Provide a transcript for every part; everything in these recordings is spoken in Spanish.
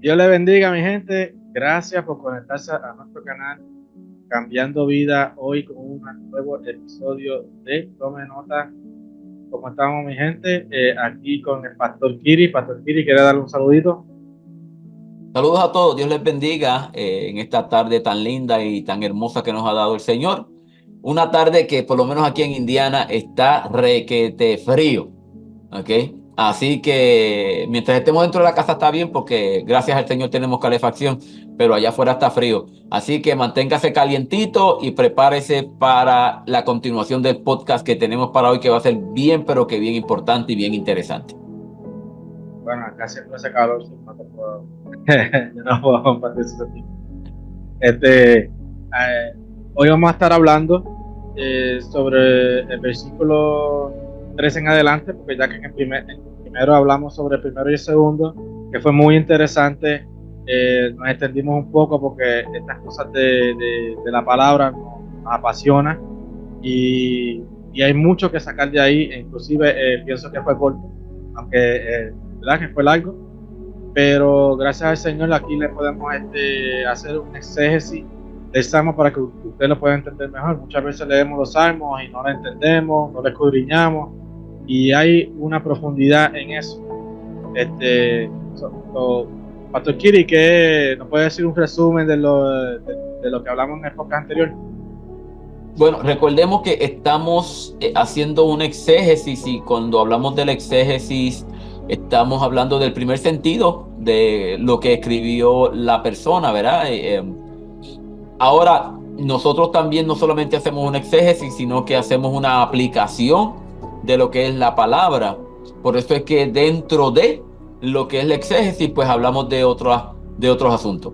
Dios le bendiga, mi gente. Gracias por conectarse a nuestro canal Cambiando Vida hoy con un nuevo episodio de Tome Nota. ¿Cómo estamos, mi gente? Aquí con el Pastor Kiri. Pastor Kiri, ¿quiere darle un saludito? Saludos a todos, Dios les bendiga en esta tarde tan linda y tan hermosa que nos ha dado el Señor. Una tarde que por lo menos aquí en Indiana está requete frío, ¿ok? Así que mientras estemos dentro de la casa está bien porque gracias al Señor tenemos calefacción, pero allá afuera está frío. Así que manténgase calientito y prepárese para la continuación del podcast que tenemos para hoy que va a ser bien, pero que bien importante y bien interesante. Bueno, acá siempre hace calor, si no te puedo, yo no puedo compartir eso aquí. Hoy vamos a estar hablando sobre el versículo 3 en adelante, porque ya que en primero hablamos sobre el primero y el segundo, que fue muy interesante. Nos extendimos un poco porque estas cosas de la palabra nos apasiona y hay mucho que sacar de ahí, e inclusive pienso que fue corto, aunque verdad que fue largo, pero gracias al Señor aquí le podemos hacer un exégesis del Salmo para que usted lo pueda entender mejor. Muchas veces leemos los Salmos y no lo entendemos, no lo escudriñamos, y hay una profundidad en eso. Pastor Kiri, ¿qué nos puede decir un resumen de lo que hablamos en el podcast anterior? Bueno, recordemos que estamos haciendo un exégesis y cuando hablamos del exégesis estamos hablando del primer sentido de lo que escribió la persona, ¿verdad? Ahora, nosotros también no solamente hacemos un exégesis, sino que hacemos una aplicación de lo que es la palabra. Por eso es que dentro de lo que es el exégesis, pues hablamos de otros asuntos.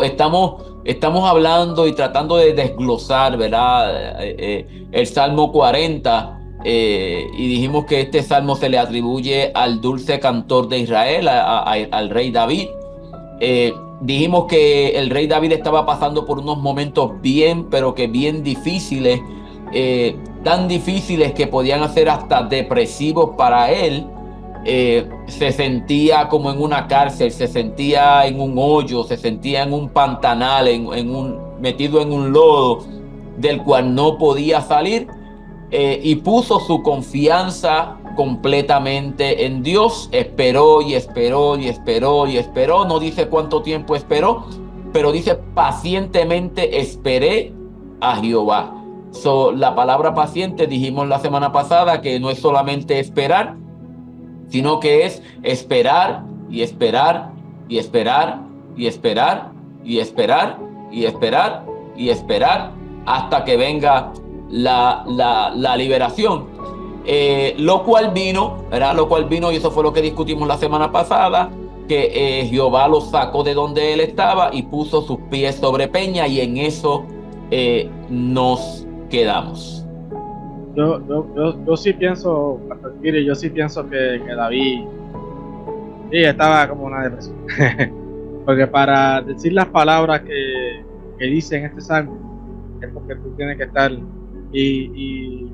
Estamos hablando y tratando de desglosar, ¿verdad? El Salmo 40, y dijimos que este salmo se le atribuye al dulce cantor de Israel, al rey David. Dijimos que el rey David estaba pasando por unos momentos bien, pero que bien difíciles, tan difíciles que podían ser hasta depresivos para él. Se sentía como en una cárcel, se sentía en un hoyo, se sentía en un pantanal, metido en un lodo del cual no podía salir, y puso su confianza completamente en Dios. Esperó y esperó y esperó y esperó. No dice cuánto tiempo esperó, pero dice pacientemente esperé a Jehová. La palabra paciente dijimos la semana pasada que no es solamente esperar, sino que es esperar y esperar y esperar y esperar y esperar y esperar y esperar hasta que venga la liberación. Lo cual vino, ¿verdad? Lo cual vino, y eso fue lo que discutimos la semana pasada, que Jehová lo sacó de donde él estaba y puso sus pies sobre peña, y en eso nos quedamos. Yo sí pienso, Pastor Kiri, yo sí pienso que David sí, estaba como una depresión. Porque para decir las palabras que dice en este salmo, es porque tú tienes que estar. Y,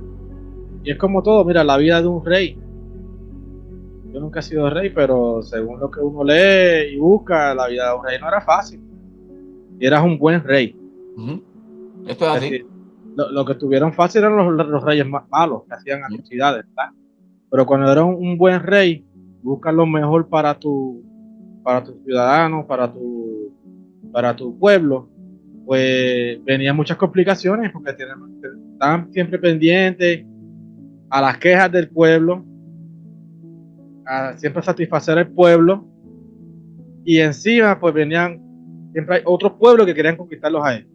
y es como todo, mira, la vida de un rey. Yo nunca he sido rey, pero según lo que uno lee y busca, la vida de un rey no era fácil. Y eras un buen rey. Ujú. Esto es Es así. decir, lo que tuvieron fácil eran los reyes más malos, que hacían Ujú. atrocidades, ¿verdad? Pero cuando eres un buen rey, buscas lo mejor para tus ciudadanos, para tu pueblo, pues venían muchas complicaciones porque estaban siempre pendientes a las quejas del pueblo, a siempre satisfacer al pueblo, y encima pues venían, siempre hay otros pueblos que querían conquistarlos a ellos.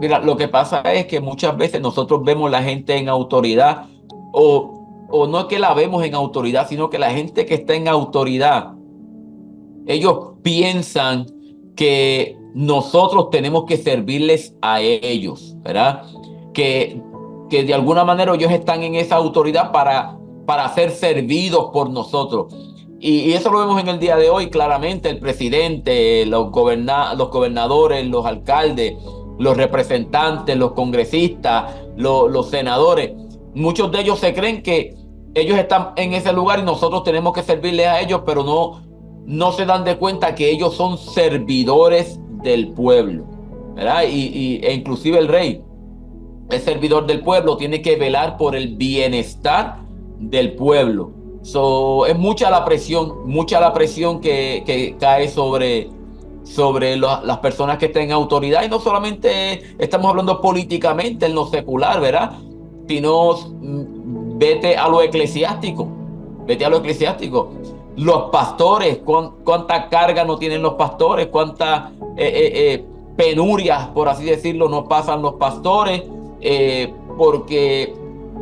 Mira, lo que pasa es que muchas veces nosotros vemos la gente en autoridad, o no es que la vemos en autoridad, sino que la gente que está en autoridad, ellos piensan que nosotros tenemos que servirles a ellos, ¿verdad? Que, que de alguna manera ellos están en esa autoridad para ser servidos por nosotros. Y eso lo vemos en el día de hoy claramente: el presidente, los gobernadores, los alcaldes, los representantes, los congresistas, los senadores. Muchos de ellos se creen que ellos están en ese lugar y nosotros tenemos que servirles a ellos, pero no se dan de cuenta que ellos son servidores del pueblo, ¿verdad? E inclusive el rey es servidor del pueblo, tiene que velar por el bienestar del pueblo. Es mucha la presión que cae sobre las personas que están en autoridad. Y no solamente estamos hablando políticamente en lo secular, ¿verdad? Sino vete a lo eclesiástico. Vete a lo eclesiástico. Los pastores, cuánta carga no tienen los pastores, cuántas penurias, por así decirlo, no pasan los pastores, porque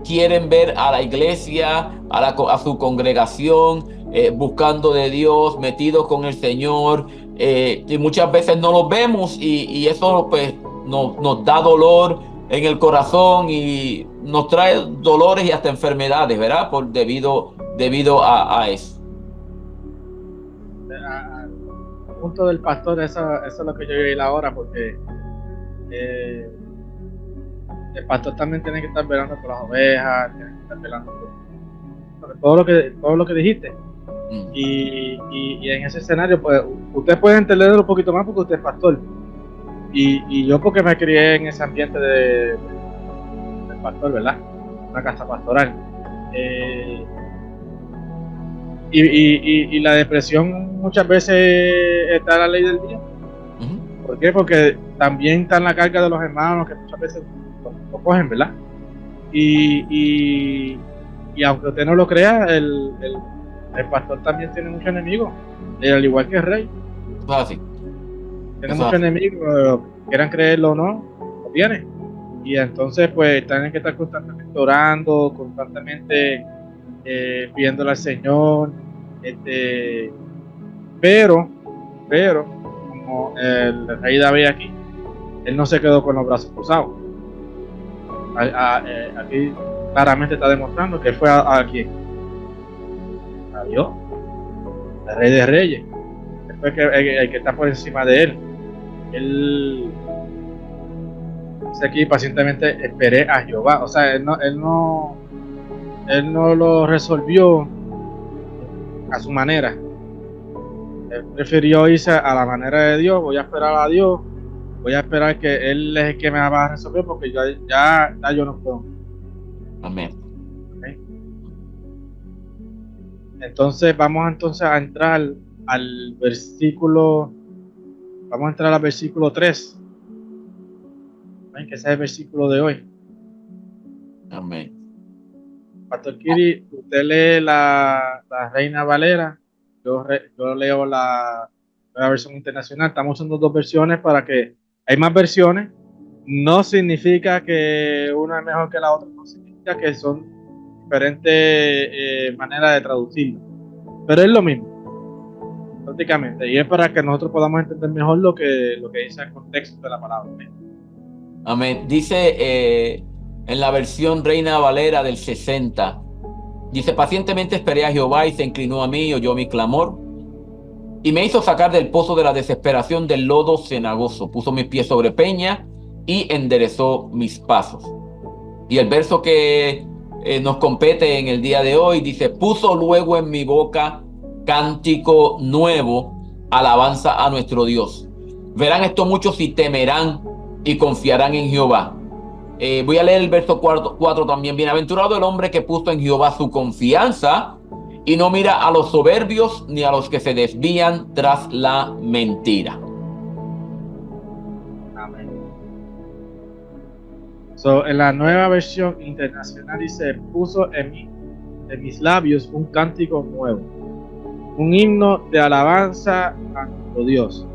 quieren ver a la iglesia, a su congregación, buscando de Dios, metidos con el Señor, y muchas veces no los vemos y eso pues nos da dolor en el corazón y nos trae dolores y hasta enfermedades, ¿verdad? Debido a eso. Al punto del pastor, eso es lo que yo iba a ir ahora, porque el pastor también tiene que estar velando por las ovejas, tiene que estar velando por todo lo que dijiste. Y en ese escenario, pues, usted puede entenderlo un poquito más porque usted es pastor. Y yo porque me crié en ese ambiente del pastor, ¿verdad? Una casa pastoral. Y la depresión muchas veces está a la ley del día. ¿Por qué? Porque también está en la carga de los hermanos que muchas veces lo cogen, ¿verdad? Y aunque usted no lo crea, el pastor también tiene muchos enemigos, al igual que el rey. Así. Tiene muchos enemigos, quieran creerlo o no, lo tiene. Y entonces pues tienen que estar constantemente orando, constantemente pidiéndole al Señor, pero como el rey David aquí, él no se quedó con los brazos cruzados. Aquí claramente está demostrando que él fue a quién, a Dios, el rey de reyes. Él fue el que está por encima de él. Él dice aquí: pacientemente esperé a Jehová. O sea, él no lo resolvió a su manera. Él prefirió irse a la manera de Dios. Voy a esperar a Dios, voy a esperar que Él es el que me va a resolver, porque ya yo no puedo. Amén. ¿Okay? Entonces vamos a entrar al versículo. Vamos a entrar al versículo 3. ¿Ven? Que ese es el versículo de hoy. Amén. Pastor Kiri, usted lee la Reina Valera, yo leo la versión internacional. Estamos usando dos versiones para que hay más versiones. No significa que una es mejor que la otra, no significa que son diferentes maneras de traducirlo, pero es lo mismo prácticamente, y es para que nosotros podamos entender mejor lo que dice el contexto de la palabra. Amén. Dice en la versión Reina Valera del 60, dice: pacientemente esperé a Jehová y se inclinó a mí y oyó mi clamor y me hizo sacar del pozo de la desesperación, del lodo cenagoso. Puso mis pies sobre peña y enderezó mis pasos. Y el verso que nos compete en el día de hoy dice: puso luego en mi boca cántico nuevo, alabanza a nuestro Dios. Verán esto muchos y temerán y confiarán en Jehová. Voy a leer el verso 4 también. Bienaventurado el hombre que puso en Jehová su confianza y no mira a los soberbios ni a los que se desvían tras la mentira. Amén. En la nueva versión internacional dice: puso en mis labios un cántico nuevo, un himno de alabanza a nuestro Dios.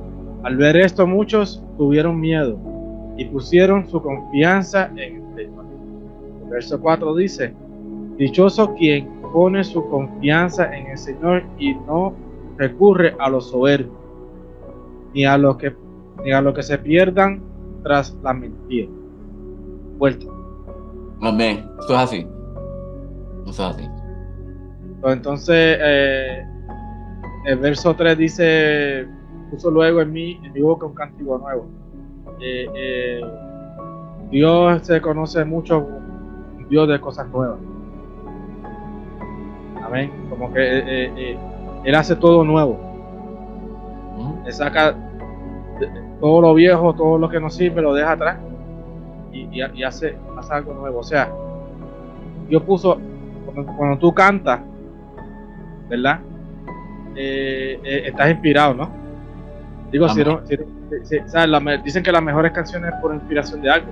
Al ver esto, muchos tuvieron miedo y pusieron su confianza en el Señor. El verso 4 dice: dichoso quien pone su confianza en el Señor y no recurre a los soberbios, ni a los que se pierdan tras la mentira. Vuelta. Amén. Esto es así. Esto es así. Entonces, el verso 3 dice: puso luego en mi boca un cántico nuevo. Dios se conoce mucho, Dios de cosas nuevas. Amén. Como que Él hace todo nuevo. Él saca todo lo viejo, todo lo que no sirve, lo deja atrás y hace algo nuevo. O sea, Dios puso, cuando tú cantas, ¿verdad? Estás inspirado, ¿no? Digo, Amén. ¿sabes? Dicen que las mejores canciones es por inspiración de algo.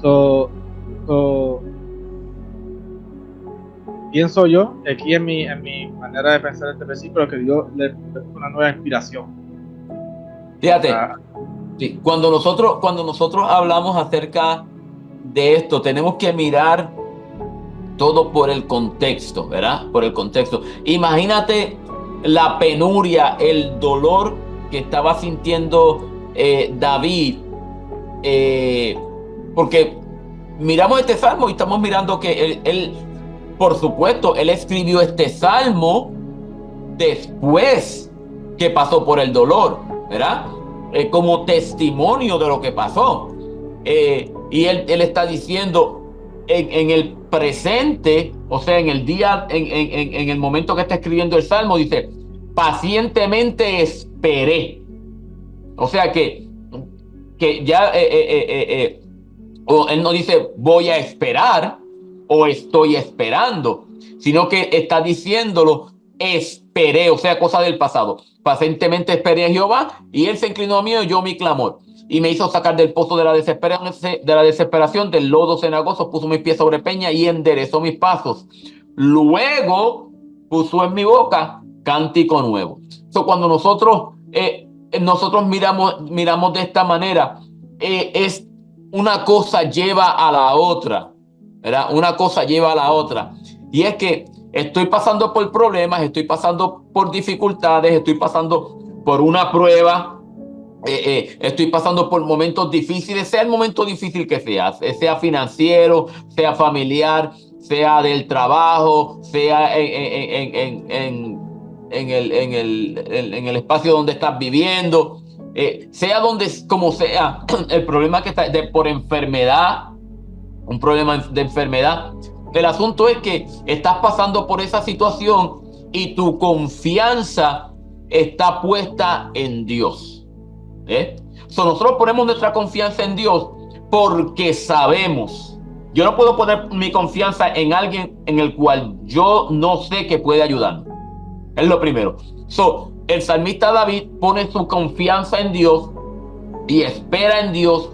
So, so, pienso yo, aquí en mi manera de pensar este versículo, que Dios le puso una nueva inspiración. Fíjate, Ah, sí, cuando nosotros hablamos acerca de esto, tenemos que mirar todo por el contexto, ¿verdad? Por el contexto. Imagínate la penuria, el dolor que estaba sintiendo David, eh, porque miramos este salmo y estamos mirando que por supuesto, él escribió este salmo después que pasó por el dolor, ¿verdad? Como testimonio de lo que pasó. Y él está diciendo en el presente, o sea, en el día, en el momento que está escribiendo el salmo, dice, pacientemente esperé. O sea que ya, o él no dice voy a esperar o estoy esperando, sino que está diciéndolo esperé, o sea, cosa del pasado. Pacientemente esperé a Jehová y él se inclinó a mí y oyó mi clamor y me hizo sacar del pozo de la desesperación, del lodo cenagoso, puso mis pies sobre peña y enderezó mis pasos. Luego puso en mi boca cántico nuevo. Cuando nosotros miramos de esta manera, es una cosa lleva a la otra, ¿verdad? Una cosa lleva a la otra. Y es que estoy pasando por problemas, estoy pasando por dificultades, estoy pasando por una prueba, estoy pasando por momentos difíciles, sea el momento difícil que sea financiero, sea familiar, sea del trabajo, sea en el espacio donde estás viviendo, sea donde, como sea, el problema que está por enfermedad, un problema de enfermedad. El asunto es que estás pasando por esa situación y tu confianza está puesta en Dios. Nosotros ponemos nuestra confianza en Dios porque sabemos. Yo no puedo poner mi confianza en alguien en el cual yo no sé que puede ayudarme. Es lo primero. El salmista David pone su confianza en Dios y espera en Dios.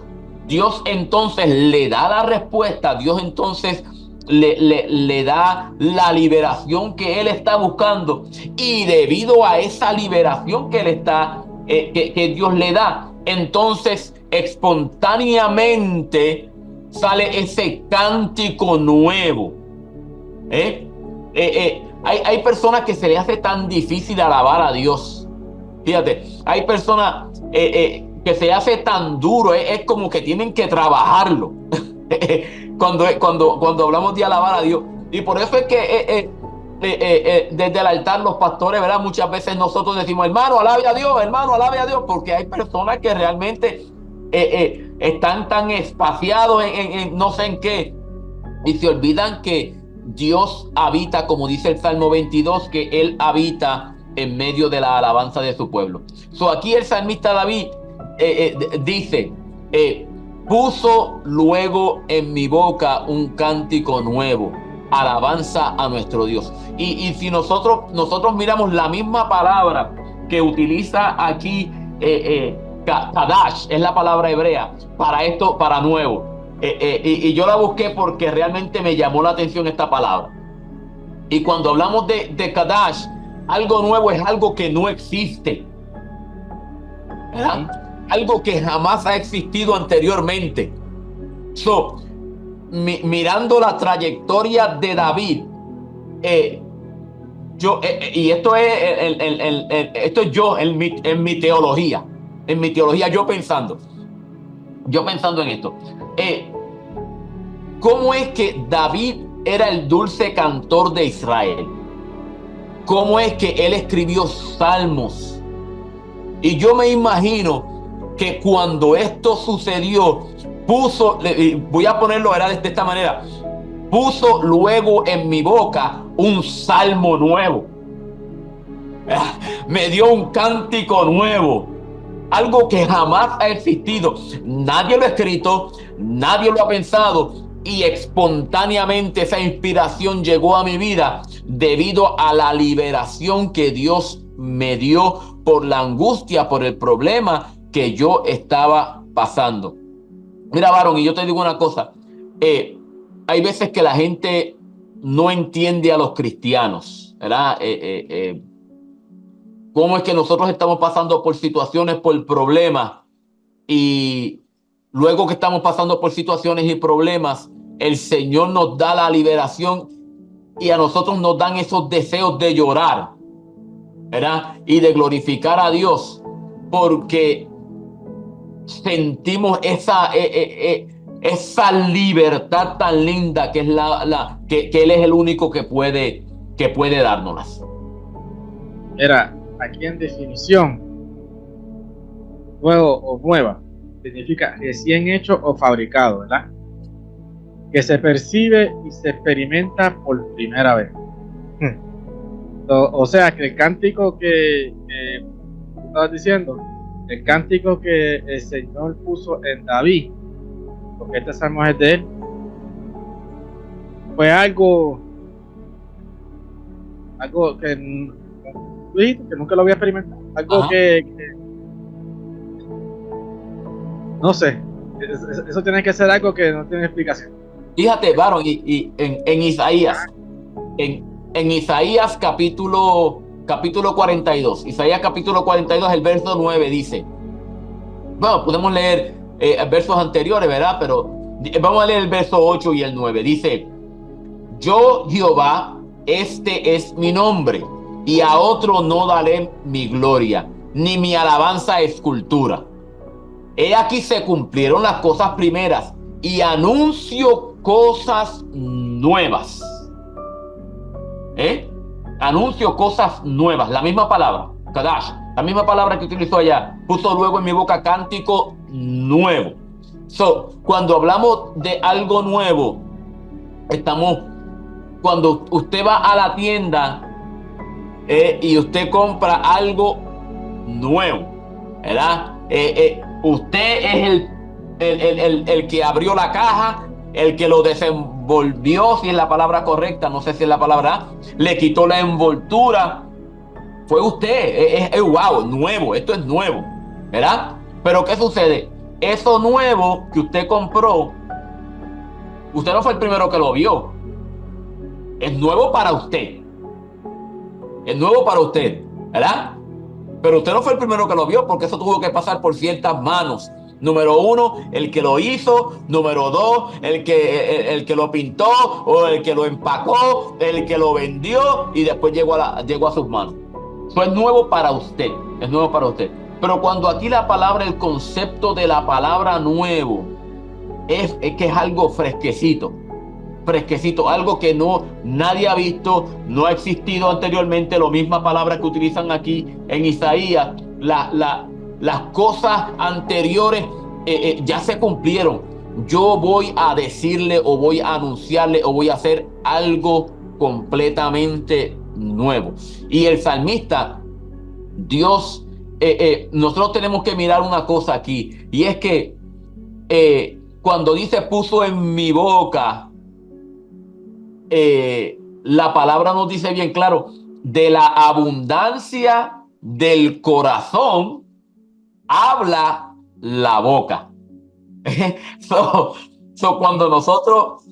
Dios entonces le da la respuesta. Dios entonces le da la liberación que él está buscando. Y debido a esa liberación que él está, que Dios le da, entonces espontáneamente sale ese cántico nuevo. Hay personas que se les hace tan difícil alabar a Dios. Fíjate, hay personas que se hace tan duro, es como que tienen que trabajarlo cuando hablamos de alabar a Dios. Y por eso es que desde el altar los pastores, ¿verdad? Muchas veces nosotros decimos, hermano, hermano, alabe a Dios, porque hay personas que realmente están tan espaciados en no sé en qué, y se olvidan que Dios habita, como dice el Salmo 22, que Él habita en medio de la alabanza de su pueblo. Aquí el salmista David dice, puso luego en mi boca un cántico nuevo, alabanza a nuestro Dios. Y si nosotros miramos la misma palabra que utiliza aquí Kadash, es la palabra hebrea para esto, para nuevo. Y yo la busqué porque realmente me llamó la atención esta palabra. Y cuando hablamos de Kadash, algo nuevo es algo que no existe, ¿verdad? Algo que jamás ha existido anteriormente. Mirando la trayectoria de David, y esto es yo en mi teología. En mi teología, yo pensando en esto. ¿Cómo es que David era el dulce cantor de Israel? ¿Cómo es que él escribió salmos? Y yo me imagino que cuando esto sucedió, voy a ponerlo de esta manera, puso luego en mi boca un salmo nuevo. Me dio un cántico nuevo, algo que jamás ha existido. Nadie lo ha escrito, nadie lo ha pensado, y espontáneamente esa inspiración llegó a mi vida debido a la liberación que Dios me dio por la angustia, por el problema que yo estaba pasando. Mira, varón, y yo te digo una cosa, hay veces que la gente no entiende a los cristianos, ¿verdad? Cómo es que nosotros estamos pasando por situaciones, por problemas, y luego que estamos pasando por situaciones y problemas, el Señor nos da la liberación y a nosotros nos dan esos deseos de llorar, ¿verdad? Y de glorificar a Dios, porque sentimos esa libertad tan linda que es que Él es el único que puede dárnoslas. Era, aquí en definición, nuevo o nueva, significa recién hecho o fabricado, ¿verdad? Que se percibe y se experimenta por primera vez. O sea, que el cántico que estabas diciendo, el cántico que el Señor puso en David, porque este salmo es de él, fue algo que tú dijiste que nunca lo había experimentado, algo que no sé, eso tiene que ser algo que no tiene explicación. Fíjate, varón, y en Isaías, en Isaías capítulo 42, Isaías capítulo 42, el verso 9 dice, bueno, podemos leer versos anteriores, ¿verdad? Pero vamos a leer el verso 8 y el 9. Dice, yo, Jehová, este es mi nombre, y a otro no daré mi gloria, ni mi alabanza escultura. He aquí se cumplieron las cosas primeras, y anuncio cosas nuevas. Anuncio cosas nuevas, la misma palabra, Kadash, la misma palabra que utilizó allá, puso luego en mi boca cántico nuevo. Cuando hablamos de algo nuevo, cuando usted va a la tienda y usted compra algo nuevo, ¿verdad? Usted es el que abrió la caja, el que lo desenvolvió, si es la palabra correcta, no sé si es la palabra, le quitó la envoltura. Fue usted, wow, nuevo, esto es nuevo, ¿verdad? Pero ¿qué sucede? Eso nuevo que usted compró, usted no fue el primero que lo vio. Es nuevo para usted. Es nuevo para usted, ¿verdad? Pero usted no fue el primero que lo vio, porque eso tuvo que pasar por ciertas manos. Número uno, el que lo hizo. Número dos, el que lo pintó o el que lo empacó, el que lo vendió y después llegó a sus manos. Eso es nuevo para usted. Es nuevo para usted. Pero cuando aquí la palabra, el concepto de la palabra nuevo es que es algo fresquecito. Fresquecito, algo que nadie ha visto, no ha existido anteriormente, la misma palabra que utilizan aquí en Isaías, las cosas anteriores ya se cumplieron. Yo voy a decirle o voy a anunciarle o voy a hacer algo completamente nuevo. Y el salmista, Dios, nosotros tenemos que mirar una cosa aquí, y es que cuando dice puso en mi boca, la palabra nos dice bien claro, de la abundancia del corazón habla la boca. Cuando nosotros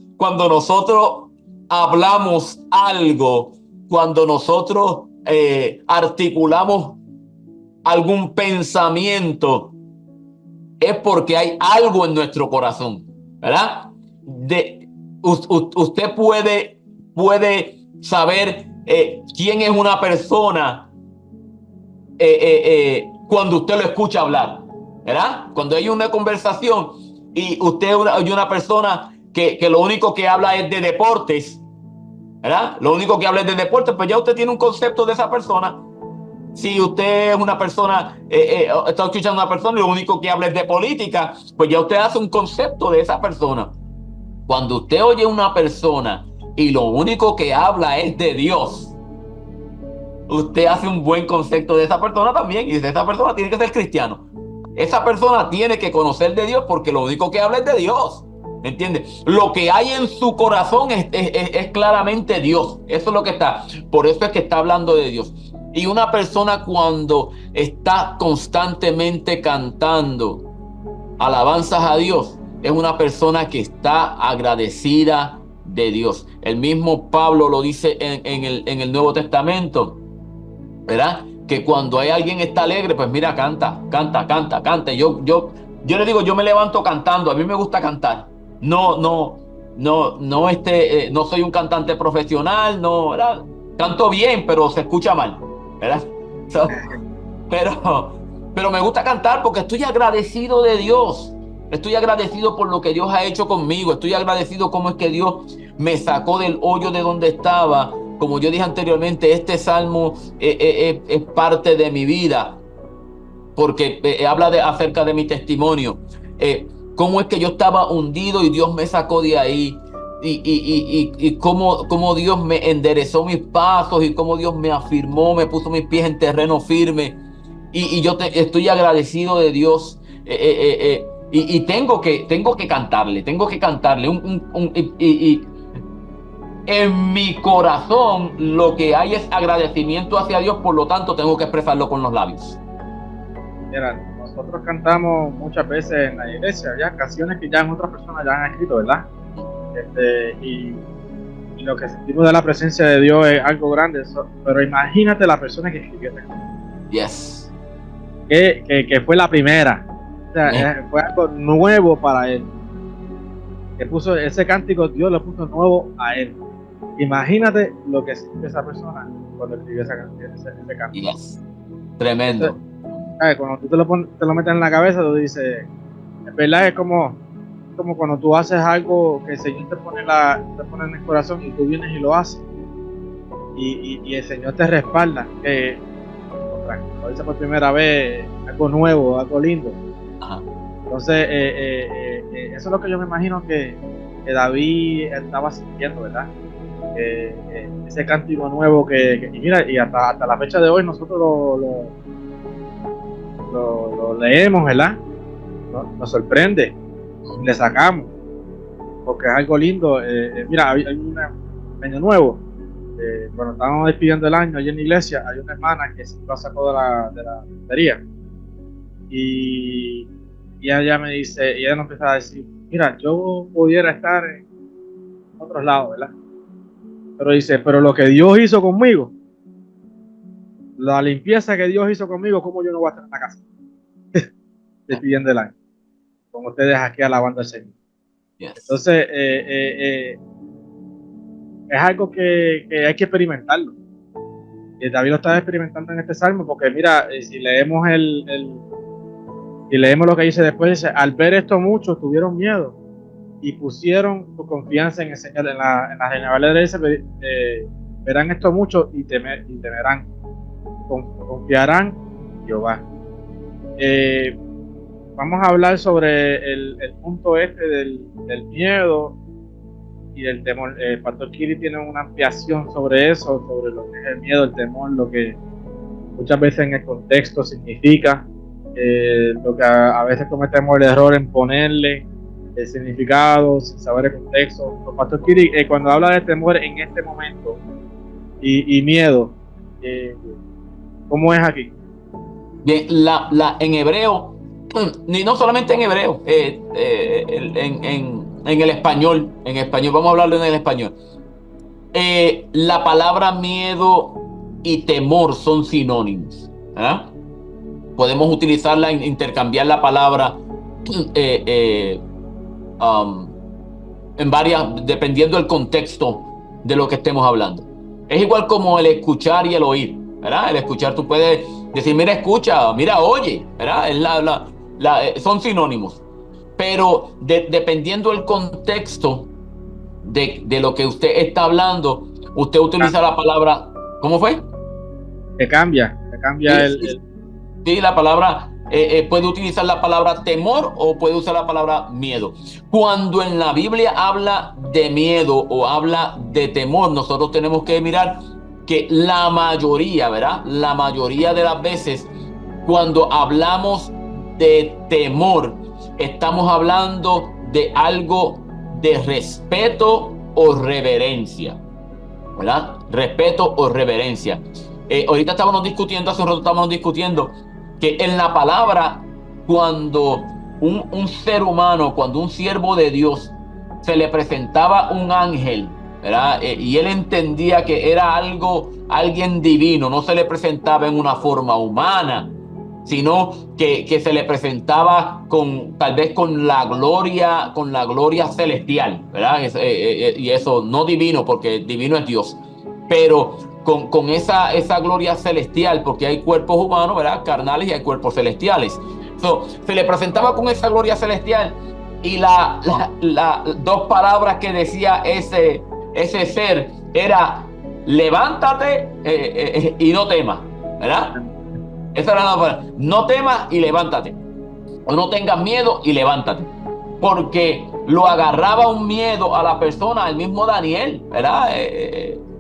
hablamos algo, cuando nosotros articulamos algún pensamiento, es porque hay algo en nuestro corazón, ¿verdad? Usted puede saber quién es una persona cuando usted lo escucha hablar, ¿verdad? Cuando hay una conversación y usted hay una persona que lo único que habla es de deportes, ¿verdad? Lo único que habla es de deportes, pues ya usted tiene un concepto de esa persona. Si usted es una persona, está escuchando a una persona y lo único que habla es de política, pues ya usted hace un concepto de esa persona. Cuando usted oye a una persona y lo único que habla es de Dios, usted hace un buen concepto de esa persona también, y dice, esa persona tiene que ser cristiano. Esa persona tiene que conocer de Dios porque lo único que habla es de Dios. ¿Me entiendes? Lo que hay en su corazón es claramente Dios. Eso es lo que está. Por eso es que está hablando de Dios. Y una persona cuando está constantemente cantando alabanzas a Dios, es una persona que está agradecida de Dios. El mismo Pablo lo dice en el Nuevo Testamento, ¿verdad? Que cuando hay alguien está alegre, pues mira, canta, canta, canta, canta. Yo le digo, yo me levanto cantando, a mí me gusta cantar. No soy un cantante profesional, no, ¿verdad? Canto bien, pero se escucha mal, ¿verdad? So, pero, pero me gusta cantar porque estoy agradecido de Dios. Estoy agradecido por lo que Dios ha hecho conmigo. Estoy agradecido cómo es que Dios me sacó del hoyo de donde estaba. Como yo dije anteriormente, este salmo es parte de mi vida porque habla acerca de mi testimonio. Cómo es que yo estaba hundido y Dios me sacó de ahí. Y cómo Dios me enderezó mis pasos y cómo Dios me afirmó, me puso mis pies en terreno firme. Y yo estoy agradecido de Dios. Y tengo que cantarle. En mi corazón lo que hay es agradecimiento hacia Dios, por lo tanto tengo que expresarlo con los labios. Mira, nosotros cantamos muchas veces en la iglesia, ya canciones que ya otras personas ya han escrito, ¿verdad? Y lo que sentimos de la presencia de Dios es algo grande, pero imagínate la persona que escribió esta canción. Yes. Que fue la primera. O sea, fue algo nuevo para él. Que puso ese cántico, Dios lo puso nuevo a él. Imagínate lo que sintió esa persona cuando escribió esa canción, ese cántico. Yes. Tremendo. Entonces, cuando tú te lo metes en la cabeza, tú dices, es verdad, es como cuando tú haces algo que el Señor te pone en el corazón y tú vienes y lo haces. Y el Señor te respalda, que lo dice por primera vez, algo nuevo, algo lindo. Ajá. Entonces, eso es lo que yo me imagino que David estaba sintiendo, ¿verdad? Ese cántico nuevo y mira, y hasta la fecha de hoy nosotros lo leemos, ¿verdad? Nos sorprende, le sacamos, porque es algo lindo. Mira, hay un año nuevo. Cuando estábamos despidiendo el año allí en la iglesia, hay una hermana que se lo sacó de la batería y ella me dice, y ella nos empieza a decir, mira, yo pudiera estar en otros lados, ¿verdad? Pero dice, pero lo que Dios hizo conmigo, la limpieza que Dios hizo conmigo, ¿cómo yo no voy a estar en la casa despidiendo el año con ustedes aquí alabando al Señor? Yes. Entonces, es algo que hay que experimentarlo. Y David lo está experimentando en este salmo, porque mira, si leemos y leemos lo que dice después, dice, al ver esto muchos tuvieron miedo y pusieron su confianza en el Señor. En la Reina Valera dice, verán esto muchos y temerán, confiarán en Jehová. Vamos a hablar sobre el punto del miedo y del temor. Pastor Kiri tiene una ampliación sobre eso, sobre lo que es el miedo, el temor, lo que muchas veces en el contexto significa, lo que a veces cometemos el error en ponerle el significado sin saber el contexto. Pero Pastor Kiri, cuando habla de temor en este momento y miedo, ¿cómo es aquí? Bien, en hebreo, y no solamente en hebreo, en el español, vamos a hablarlo en el español. La palabra miedo y temor son sinónimos. Podemos utilizarla, intercambiar la palabra en varias, dependiendo del contexto de lo que estemos hablando. Es igual como el escuchar y el oír, ¿verdad? El escuchar, tú puedes decir, mira, escucha, mira, oye, ¿verdad? Son sinónimos. Pero dependiendo del contexto de lo que usted está hablando, usted utiliza la palabra, ¿cómo fue? Que cambia Sí, la palabra, puede utilizar la palabra temor o puede usar la palabra miedo. Cuando en la Biblia habla de miedo o habla de temor, nosotros tenemos que mirar que la mayoría, ¿verdad? La mayoría de las veces, cuando hablamos de temor, estamos hablando de algo de respeto o reverencia, ¿verdad? Respeto o reverencia. Ahorita hace un rato estábamos discutiendo que en la palabra, cuando un ser humano, cuando un siervo de Dios se le presentaba un ángel, ¿verdad? Y él entendía que era alguien divino, no se le presentaba en una forma humana, sino que se le presentaba tal vez con la gloria celestial, ¿verdad? Y eso, no divino, porque divino es Dios, pero con esa gloria celestial, porque hay cuerpos humanos, ¿verdad? Carnales, y hay cuerpos celestiales. Se le presentaba con esa gloria celestial, y las dos palabras que decía ese ser era: levántate y no temas, ¿verdad? Esa era la palabra: no temas y levántate, o no tengas miedo y levántate, porque lo agarraba un miedo a la persona, el mismo Daniel, ¿verdad?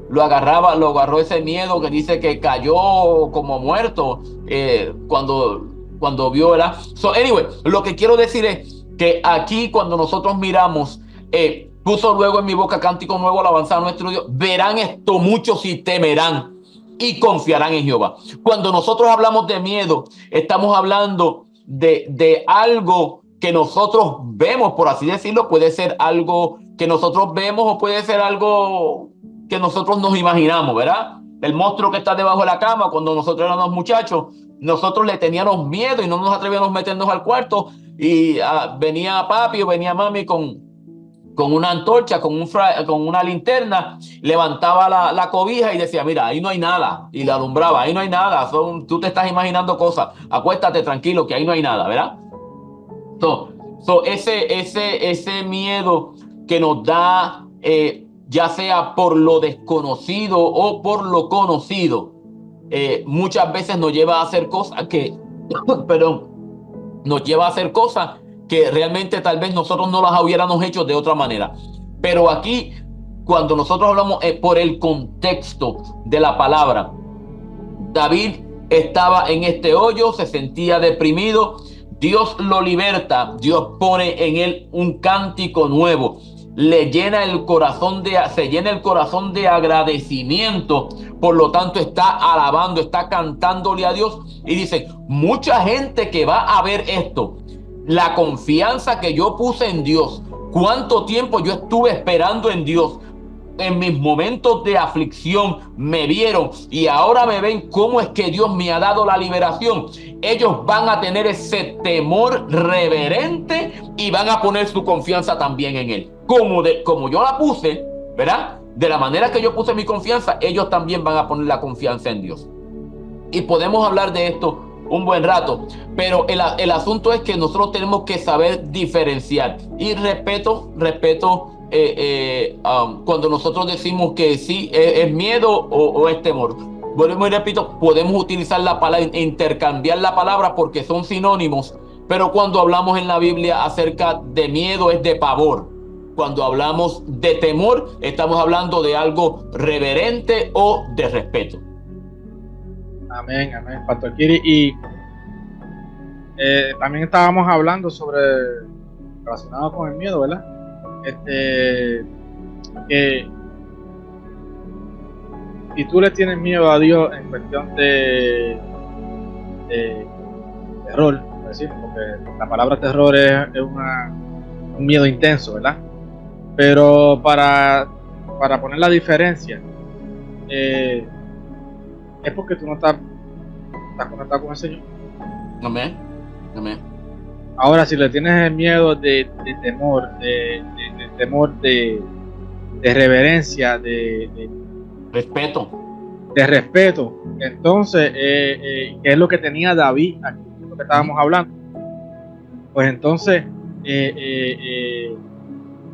Lo agarró ese miedo, que dice que cayó como muerto cuando vio, ¿verdad? So, anyway, lo que quiero decir es que aquí, cuando nosotros miramos, puso luego en mi boca cántico nuevo, alabanza a nuestro Dios. Verán esto muchos y temerán y confiarán en Jehová. Cuando nosotros hablamos de miedo, estamos hablando de algo que nosotros vemos, por así decirlo. Puede ser algo que nosotros vemos, o puede ser algo que nosotros nos imaginamos, ¿verdad? El monstruo que está debajo de la cama. Cuando nosotros éramos muchachos, nosotros le teníamos miedo y no nos atrevíamos a meternos al cuarto, y venía papi o venía mami con una antorcha, con una linterna, levantaba la cobija y decía: mira, ahí no hay nada, y la alumbraba: ahí no hay nada, tú te estás imaginando cosas, acuéstate tranquilo que ahí no hay nada, ¿verdad? Ese miedo que nos da, ya sea por lo desconocido o por lo conocido, muchas veces nos lleva a hacer cosas perdón, nos lleva a hacer cosas que realmente tal vez nosotros no las hubiéramos hecho de otra manera. Pero aquí, cuando nosotros hablamos por el contexto de la palabra, David estaba en este hoyo, se sentía deprimido. Dios lo liberta, Dios pone en él un cántico nuevo, se llena el corazón de agradecimiento. Por lo tanto, está alabando, está cantándole a Dios, y dice: mucha gente que va a ver esto, la confianza que yo puse en Dios, cuánto tiempo yo estuve esperando en Dios, en mis momentos de aflicción me vieron, y ahora me ven cómo es que Dios me ha dado la liberación. Ellos van a tener ese temor reverente y van a poner su confianza también en Él. Como yo la puse, ¿verdad? De la manera que yo puse mi confianza, ellos también van a poner la confianza en Dios. Y podemos hablar de esto un buen rato, pero el asunto es que nosotros tenemos que saber diferenciar. Y respeto cuando nosotros decimos que sí es miedo o es temor. Volvemos y repito, podemos utilizar la palabra, intercambiar la palabra, porque son sinónimos, pero cuando hablamos en la Biblia acerca de miedo es de pavor. Cuando hablamos de temor, estamos hablando de algo reverente o de respeto. Amén, Pastor Kiri. Y también estábamos hablando relacionado con el miedo, ¿verdad? Que si tú le tienes miedo a Dios en cuestión de terror, decir, porque la palabra terror es un miedo intenso, ¿verdad? Pero para poner la diferencia, es porque tú no estás conectado con el Señor. Amén. Ahora, si le tienes el miedo de temor, de temor, de reverencia, de respeto, entonces, que es lo que tenía David aquí, es lo que estábamos hablando, pues entonces,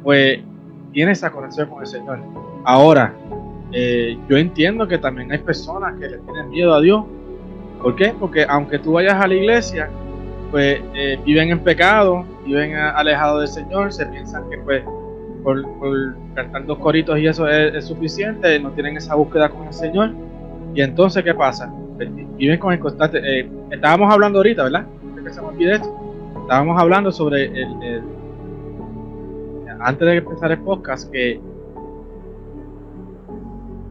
pues tiene esa conexión con el Señor. Ahora, yo entiendo que también hay personas que le tienen miedo a Dios. ¿Por qué? Porque aunque tú vayas a la iglesia, pues viven en pecado, viven alejados del Señor, se piensan que pues por cantar dos coritos y eso es suficiente, no tienen esa búsqueda con el Señor. Y entonces, ¿qué pasa? Viven con el constante. Estábamos hablando ahorita, ¿verdad? Estábamos hablando sobre antes de empezar el podcast, que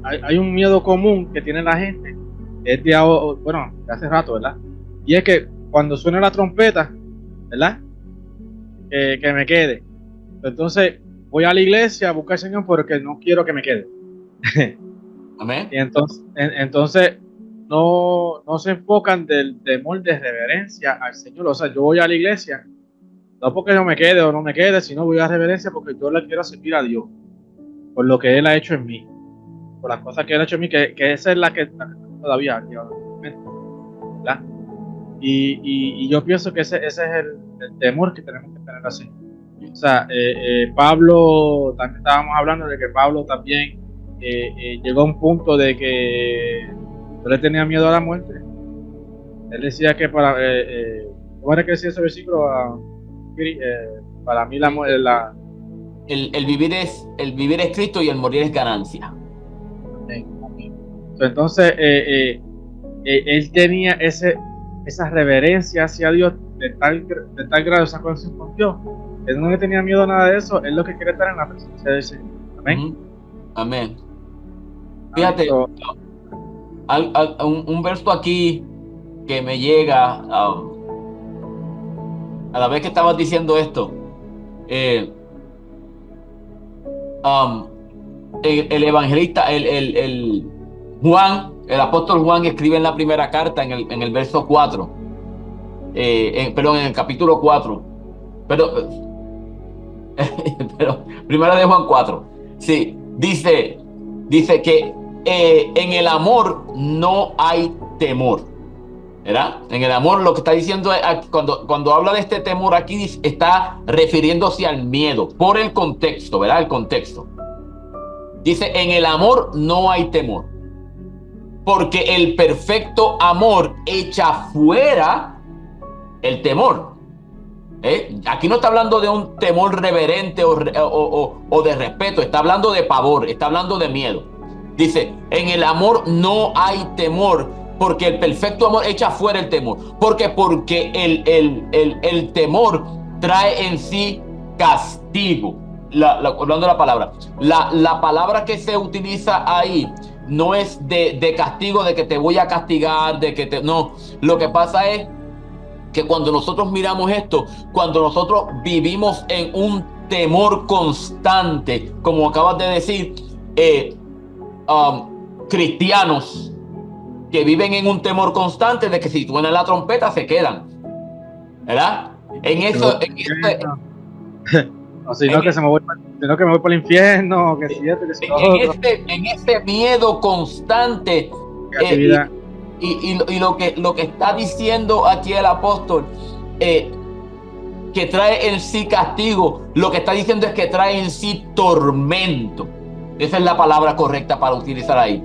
hay un miedo común que tiene la gente, es de hace rato, ¿verdad? Y es que cuando suena la trompeta, ¿verdad? Que me quede. Entonces voy a la iglesia a buscar al Señor porque no quiero que me quede. Amén. Y entonces no se enfocan del temor de reverencia al Señor. O sea, yo voy a la iglesia no porque no me quede o no me quede, sino voy a reverencia porque yo le quiero servir a Dios por lo que Él ha hecho en mí, por las cosas que Él ha hecho en mí, que esa es la que todavía, ¿verdad? Y yo pienso que ese es el temor que tenemos que tener así. O sea, Pablo, también estábamos hablando de que Pablo también llegó a un punto de que no le tenía miedo a la muerte. Él decía que ¿cómo era que decía ese versículo? Para mí el vivir es Cristo y el morir es ganancia. Entonces, él tenía esa reverencia hacia Dios de tal grado, esa conexión con Dios. Él no le tenía miedo a nada de eso, él lo que quiere estar en la presencia del Señor. Amén. Amén. Fíjate, un verso aquí que me llega a la vez que estabas diciendo esto. El evangelista, el Juan, el apóstol Juan escribe en la primera carta, en el verso 4, perdón, en el capítulo 4, pero primero de Juan 4, sí, dice que en el amor no hay temor, ¿verdad? En el amor, lo que está diciendo cuando habla de este temor aquí, está refiriéndose al miedo, por el contexto, ¿verdad? El contexto. Dice, en el amor no hay temor, porque el perfecto amor echa fuera el temor. Aquí no está hablando de un temor reverente o de respeto, está hablando de pavor, está hablando de miedo. Dice, en el amor no hay temor, porque el perfecto amor echa fuera el temor. Porque el temor trae en sí castigo. Hablando de la palabra, la palabra que se utiliza ahí no es de castigo, de que te voy a castigar, no. Lo que pasa es que cuando nosotros miramos esto, cuando nosotros vivimos en un temor constante, como acabas de decir, cristianos que viven en un temor constante de que si suena la trompeta se quedan, ¿verdad? Sino que me voy por el infierno, que si esto, que si lo otro. En ese miedo constante, y lo que está diciendo aquí el apóstol, que trae en sí castigo, lo que está diciendo es que trae en sí tormento. Esa es la palabra correcta para utilizar ahí,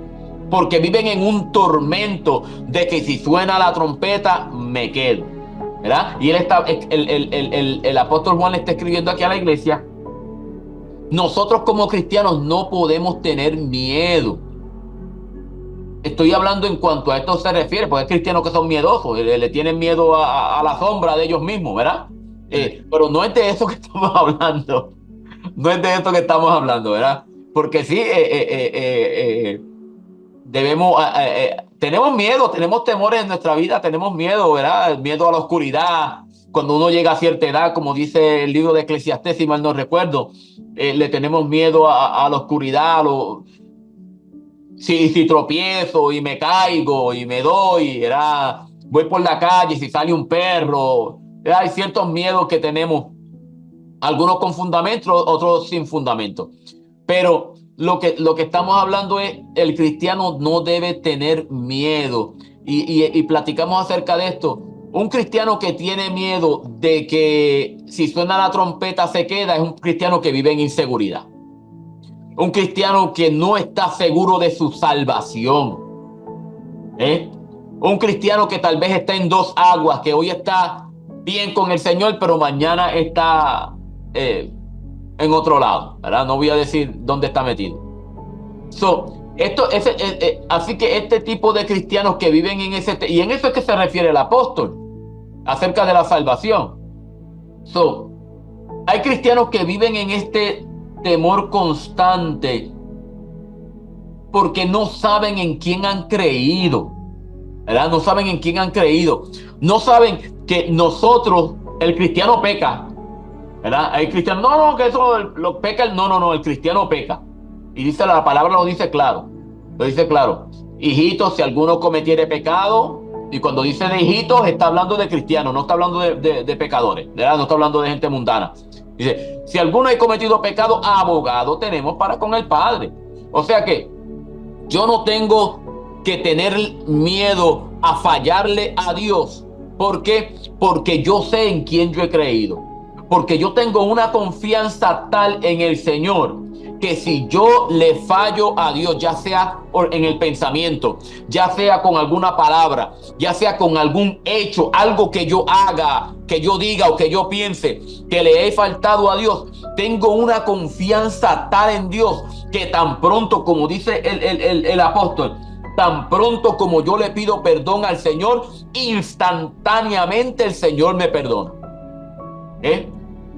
porque viven en un tormento de que si suena la trompeta me quedo, ¿verdad? Y el apóstol Juan le está escribiendo aquí a la iglesia. Nosotros como cristianos no podemos tener miedo. Estoy hablando en cuanto a esto se refiere, porque hay cristianos que son miedosos, le tienen miedo a la sombra de ellos mismos, ¿verdad? Pero no es de eso que estamos hablando. No es de esto que estamos hablando, ¿verdad? Porque sí, tenemos miedo, tenemos temores en nuestra vida, tenemos miedo, ¿verdad? Miedo a la oscuridad. Cuando uno llega a cierta edad, como dice el libro de Eclesiastés, si mal no recuerdo, le tenemos miedo a la oscuridad, si tropiezo y me caigo y me doy, ¿verdad? Voy por la calle, si sale un perro, ¿verdad? Hay ciertos miedos que tenemos, algunos con fundamento, otros sin fundamento. Pero lo que estamos hablando es, el cristiano no debe tener miedo. Y platicamos acerca de esto. Un cristiano que tiene miedo de que si suena la trompeta se queda, es un cristiano que vive en inseguridad. Un cristiano que no está seguro de su salvación. Un cristiano que tal vez está en dos aguas, que hoy está bien con el Señor, pero mañana está en otro lado, ¿verdad? No voy a decir dónde está metido. Así que este tipo de cristianos que viven en y en eso es que se refiere el apóstol, acerca de la salvación. Hay cristianos que viven en este temor constante porque no saben en quién han creído, ¿verdad? No saben en quién han creído. No saben que nosotros, el cristiano peca, ¿verdad? Hay cristianos, no, que eso lo peca, no, el cristiano peca. Y dice la palabra, lo dice claro. Lo dice claro. Hijitos, si alguno cometiere pecado, y cuando dice de hijitos, está hablando de cristianos, no está hablando de pecadores, ¿verdad? No está hablando de gente mundana. Dice, si alguno ha cometido pecado, abogado tenemos para con el Padre. O sea que yo no tengo que tener miedo a fallarle a Dios. ¿Por qué? Porque yo sé en quién yo he creído. Porque yo tengo una confianza tal en el Señor que si yo le fallo a Dios, ya sea en el pensamiento, ya sea con alguna palabra, ya sea con algún hecho, algo que yo haga, que yo diga o que yo piense, que le he faltado a Dios, tengo una confianza tal en Dios que tan pronto, como dice el apóstol, tan pronto como yo le pido perdón al Señor, instantáneamente el Señor me perdona.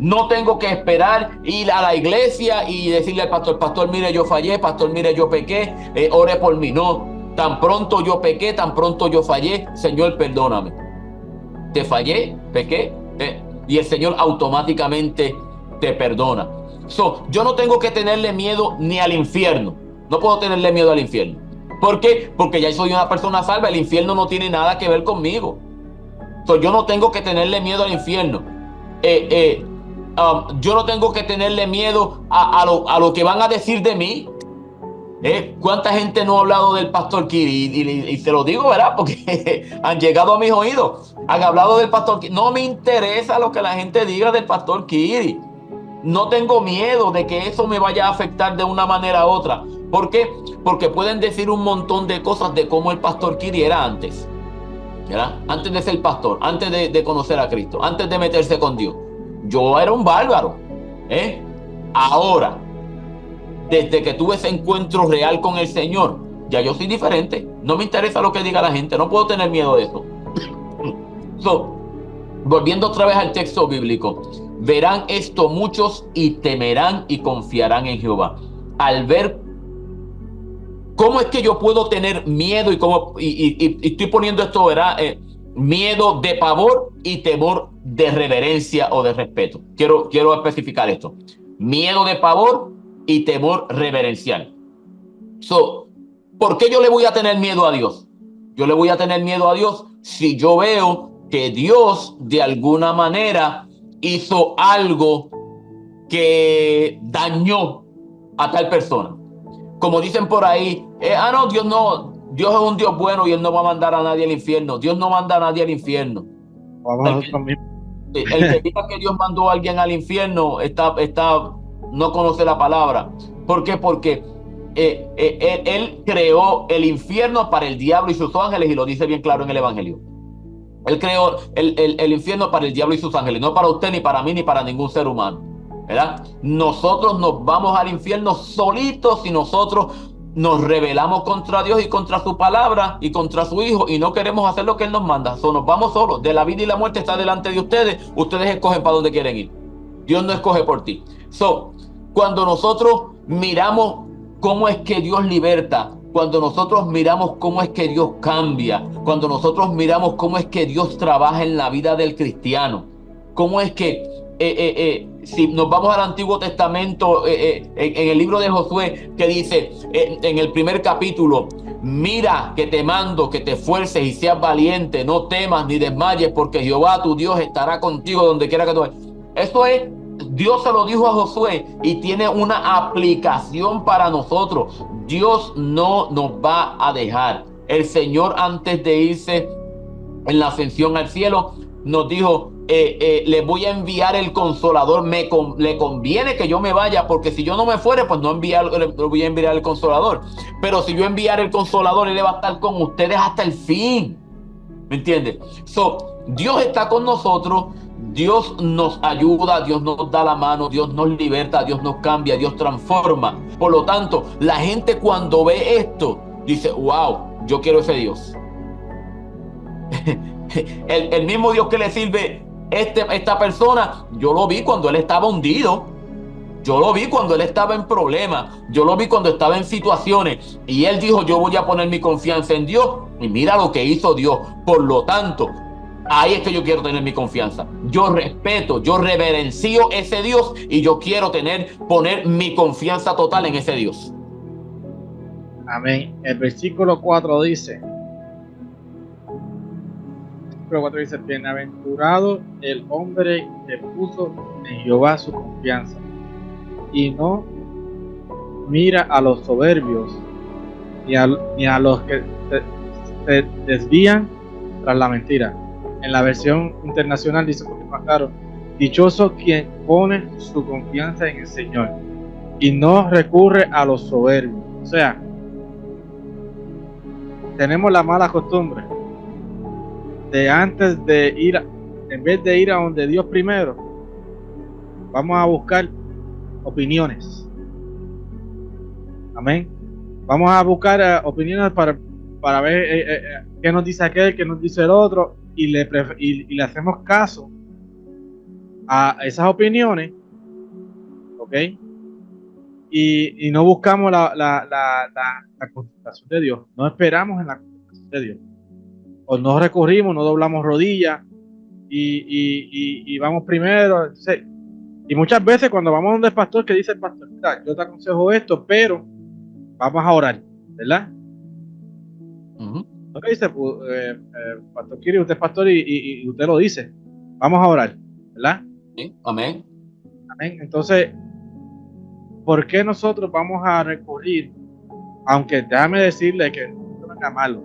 No tengo que esperar ir a la iglesia y decirle al pastor, pastor, mire, yo fallé, pastor, mire, yo pequé, ore por mí. No, tan pronto yo pequé, tan pronto yo fallé, Señor, perdóname. Te fallé, pequé, y el Señor automáticamente te perdona. Yo no tengo que tenerle miedo ni al infierno. No puedo tenerle miedo al infierno. ¿Por qué? Porque ya soy una persona salva. El infierno no tiene nada que ver conmigo. Yo no tengo que tenerle miedo al infierno. Yo no tengo que tenerle miedo a lo que van a decir de mí. ¿Cuánta gente no ha hablado del pastor Kiri? Y se lo digo, ¿verdad? Porque han llegado a mis oídos. Han hablado del pastor Kiri. No me interesa lo que la gente diga del pastor Kiri. No tengo miedo de que eso me vaya a afectar de una manera u otra. ¿Por qué? Porque pueden decir un montón de cosas de cómo el pastor Kiri era antes, ¿verdad? Antes de ser pastor, antes de conocer a Cristo, antes de meterse con Dios. Yo era un bárbaro. Ahora, desde que tuve ese encuentro real con el Señor, ya yo soy diferente. No me interesa lo que diga la gente. No puedo tener miedo de eso. Volviendo otra vez al texto bíblico, verán esto muchos y temerán y confiarán en Jehová. Al ver cómo es que yo puedo tener miedo y estoy poniendo esto, ¿verdad? Miedo de pavor y temor de reverencia o de respeto. Quiero especificar esto. Miedo de pavor y temor reverencial. ¿Por qué yo le voy a tener miedo a Dios? Yo le voy a tener miedo a Dios si yo veo que Dios de alguna manera hizo algo que dañó a tal persona. Como dicen por ahí, no, Dios es un Dios bueno y Él no va a mandar a nadie al infierno. Dios no manda a nadie al infierno. El que diga que Dios mandó a alguien al infierno no conoce la palabra. ¿Por qué? Porque Él creó el infierno para el diablo y sus ángeles, y lo dice bien claro en el Evangelio. Él creó el infierno para el diablo y sus ángeles, no para usted, ni para mí, ni para ningún ser humano, ¿verdad? Nosotros nos vamos al infierno solitos si nosotros nos rebelamos contra Dios y contra su palabra y contra su Hijo y no queremos hacer lo que Él nos manda. Nos vamos solos. De la vida y la muerte está delante de ustedes. Ustedes escogen para dónde quieren ir. Dios no escoge por ti. Cuando nosotros miramos cómo es que Dios liberta, cuando nosotros miramos cómo es que Dios cambia, cuando nosotros miramos cómo es que Dios trabaja en la vida del cristiano, cómo es que si nos vamos al Antiguo Testamento, en el libro de Josué, que dice en el primer capítulo, mira que te mando que te esfuerces y seas valiente, no temas ni desmayes, porque Jehová tu Dios estará contigo donde quiera que tú vayas. Esto es, Dios se lo dijo a Josué y tiene una aplicación para nosotros. Dios no nos va a dejar. El Señor, antes de irse en la ascensión al cielo, nos dijo, le voy a enviar el Consolador. Le conviene que yo me vaya, porque si yo no me fuere, pues no le voy a enviar el Consolador. Pero si yo enviar el Consolador, Él va a estar con ustedes hasta el fin. ¿Me entiendes? Dios está con nosotros. Dios nos ayuda, Dios nos da la mano, Dios nos liberta, Dios nos cambia, Dios transforma. Por lo tanto, la gente cuando ve esto dice, wow, yo quiero ese Dios. El mismo Dios que le sirve esta persona, yo lo vi cuando él estaba hundido. Yo lo vi cuando él estaba en problemas. Yo lo vi cuando estaba en situaciones. Y él dijo, yo voy a poner mi confianza en Dios. Y mira lo que hizo Dios. Por lo tanto, ahí es que yo quiero tener mi confianza. Yo respeto, yo reverencio ese Dios. Y yo quiero poner mi confianza total en ese Dios. Amén. El versículo 4 dice, bienaventurado el hombre que puso en Jehová su confianza y no mira a los soberbios ni a los que se desvían tras la mentira. En la versión internacional dice un poquito más claro, dichoso quien pone su confianza en el Señor y no recurre a los soberbios. O sea, tenemos la mala costumbre de antes de ir, en vez de ir a donde Dios primero, vamos a buscar opiniones. Amén. Vamos a buscar opiniones para ver qué nos dice aquel, qué nos dice el otro, y le hacemos caso a esas opiniones, ¿ok? Y no buscamos la contestación de Dios, no esperamos en la contestación de Dios, o no recurrimos, no doblamos rodillas y vamos primero. Entonces, y muchas veces cuando vamos donde el pastor, que dice el pastor, mira, yo te aconsejo esto, pero vamos a orar, ¿verdad? ¿No? Que dice, pastor Kiri, usted es pastor y usted lo dice, vamos a orar, ¿verdad? Sí, amén. Amén. Entonces, ¿por qué nosotros vamos a recurrir? Aunque déjame decirle que no venga malo,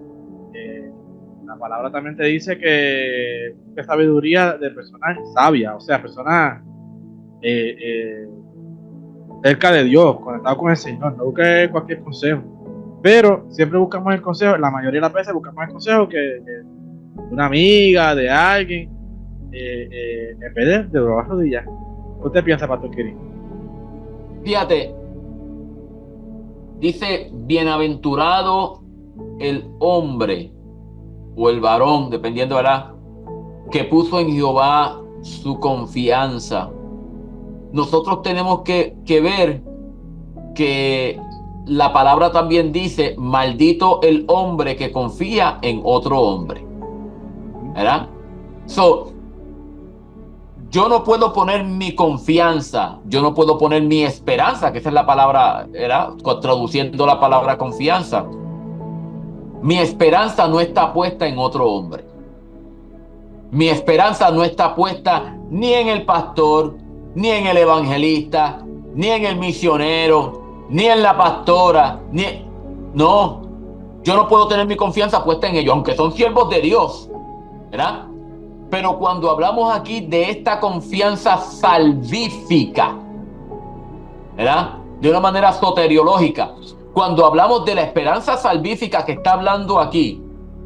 la palabra también te dice que sabiduría de personas sabias, o sea, personas cerca de Dios, conectado con el Señor, no busque cualquier consejo, pero siempre buscamos el consejo, la mayoría de las veces buscamos el consejo de una amiga, de alguien, en vez de doblar rodillas. ¿Qué usted piensa, Pastor Kiri? Fíjate, dice, bienaventurado el hombre o el varón, dependiendo, ¿verdad?, que puso en Jehová su confianza. Nosotros tenemos que ver que la palabra también dice, maldito el hombre que confía en otro hombre, ¿verdad? Yo no puedo poner mi confianza, yo no puedo poner mi esperanza, que esa es la palabra, ¿verdad?, traduciendo la palabra confianza. Mi esperanza no está puesta en otro hombre. Mi esperanza no está puesta ni en el pastor, ni en el evangelista, ni en el misionero, ni en la pastora, no. Yo no puedo tener mi confianza puesta en ellos, aunque son siervos de Dios, ¿verdad? Pero cuando hablamos aquí de esta confianza salvífica, ¿verdad?, de una manera soteriológica, cuando hablamos de la esperanza salvífica que está hablando aquí,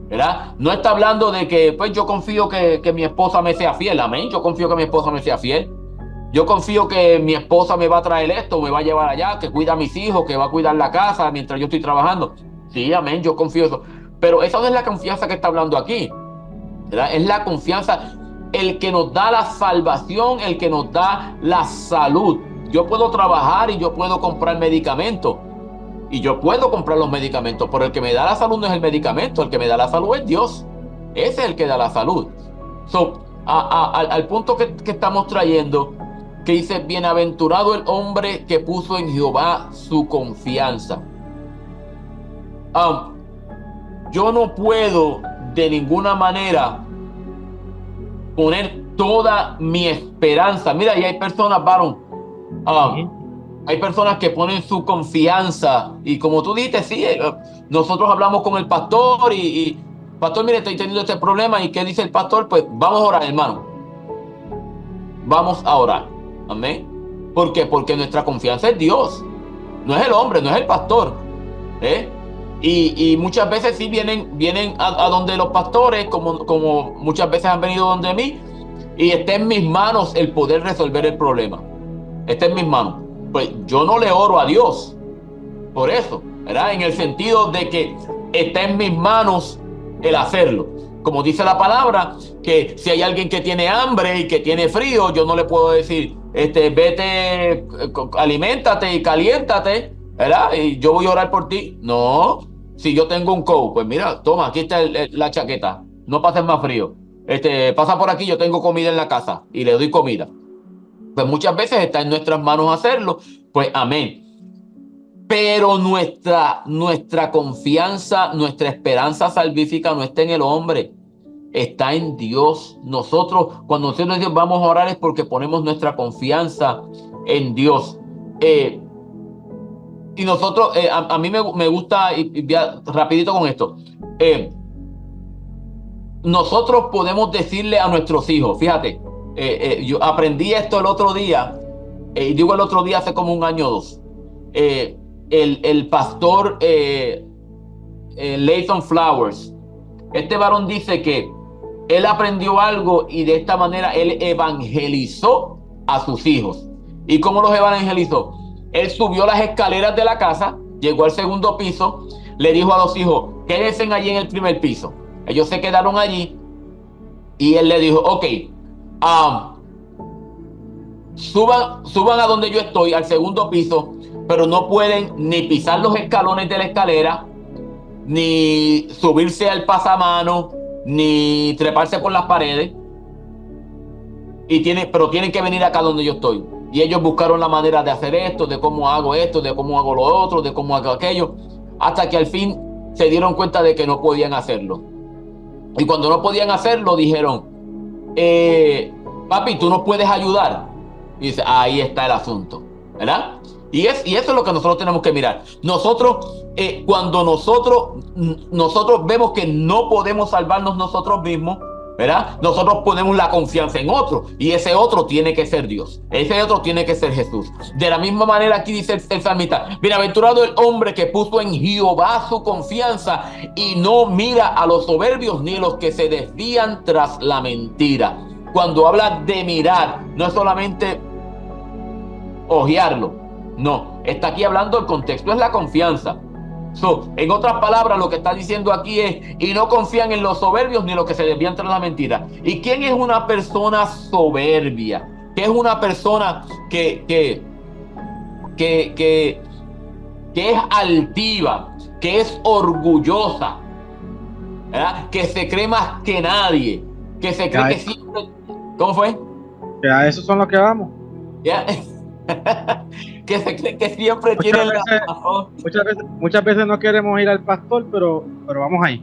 ¿verdad?, no está hablando de que pues yo confío que mi esposa me sea fiel. Amén, yo confío que mi esposa me sea fiel. Yo confío que mi esposa me va a traer esto, me va a llevar allá, que cuida a mis hijos, que va a cuidar la casa mientras yo estoy trabajando. Sí, amén, yo confío eso. Pero esa no es la confianza que está hablando aquí, ¿verdad? Es la confianza, el que nos da la salvación, el que nos da la salud. Yo puedo trabajar y yo puedo comprar medicamentos. Y yo puedo comprar los medicamentos, pero el que me da la salud no es el medicamento, el que me da la salud es Dios. Ese es el que da la salud. Al punto que estamos trayendo, que dice, bienaventurado el hombre que puso en Jehová su confianza. Yo no puedo de ninguna manera poner toda mi esperanza. Mira, y hay personas, varón, hay personas que ponen su confianza, y como tú dijiste, sí, nosotros hablamos con el pastor y pastor, mire, estoy teniendo este problema. ¿Y qué dice el pastor? Pues vamos a orar, hermano. Vamos a orar. Amén. ¿Por qué? Porque nuestra confianza es Dios. No es el hombre, no es el pastor. Y muchas veces sí vienen a donde los pastores, como muchas veces han venido donde mí, y está en mis manos el poder resolver el problema. Está en mis manos. Pues yo no le oro a Dios por eso, ¿verdad? En el sentido de que está en mis manos el hacerlo. Como dice la palabra, que si hay alguien que tiene hambre y que tiene frío, yo no le puedo decir, vete, aliméntate y caliéntate, ¿verdad? Y yo voy a orar por ti. No, si yo tengo un coat, pues mira, toma, aquí está la chaqueta, no pases más frío. Pasa por aquí, yo tengo comida en la casa y le doy comida. Pues muchas veces está en nuestras manos hacerlo, pues amén. Pero nuestra confianza, nuestra esperanza salvífica no está en el hombre, está en Dios. Nosotros, cuando nosotros decimos vamos a orar, es porque ponemos nuestra confianza en Dios. Y nosotros, a mí me gusta, y rapidito con esto, nosotros podemos decirle a nuestros hijos, fíjate, yo aprendí esto el otro día, y digo el otro día hace como un año o dos. El pastor Leighton Flowers, este varón dice que él aprendió algo y de esta manera él evangelizó a sus hijos. ¿Y cómo los evangelizó? Él subió las escaleras de la casa, llegó al segundo piso, le dijo a los hijos, quédense allí en el primer piso. Ellos se quedaron allí y él le dijo, ok, suban a donde yo estoy, al segundo piso, pero no pueden ni pisar los escalones de la escalera, ni subirse al pasamano, ni treparse por las paredes. Pero tienen que venir acá donde yo estoy. Y ellos buscaron la manera de hacer esto, de cómo hago esto, de cómo hago lo otro, de cómo hago aquello, hasta que al fin se dieron cuenta de que no podían hacerlo. Y cuando no podían hacerlo, dijeron, papi, tú no puedes ayudar. Y dice, ahí está el asunto, ¿verdad? Y eso es lo que nosotros tenemos que mirar. Nosotros, cuando nosotros vemos que no podemos salvarnos nosotros mismos, ¿verdad? Nosotros ponemos la confianza en otro, y ese otro tiene que ser Dios, ese otro tiene que ser Jesús. De la misma manera aquí dice el salmista, bienaventurado el hombre que puso en Jehová su confianza y no mira a los soberbios ni los que se desvían tras la mentira. Cuando habla de mirar, no es solamente ojearlo, no, está aquí hablando, el contexto es la confianza. En otras palabras, lo que está diciendo aquí es, y no confían en los soberbios ni los que se desvían tras la mentira. ¿Y quién es una persona soberbia? ¿Qué es una persona que es altiva, que es orgullosa, ¿verdad? Que se cree más que nadie, que se cree que siempre... ¿Cómo fue? Que a eso son los que vamos. ¿Ya? Que se cree que siempre tienen la razón. Muchas veces no queremos ir al pastor, pero vamos ahí.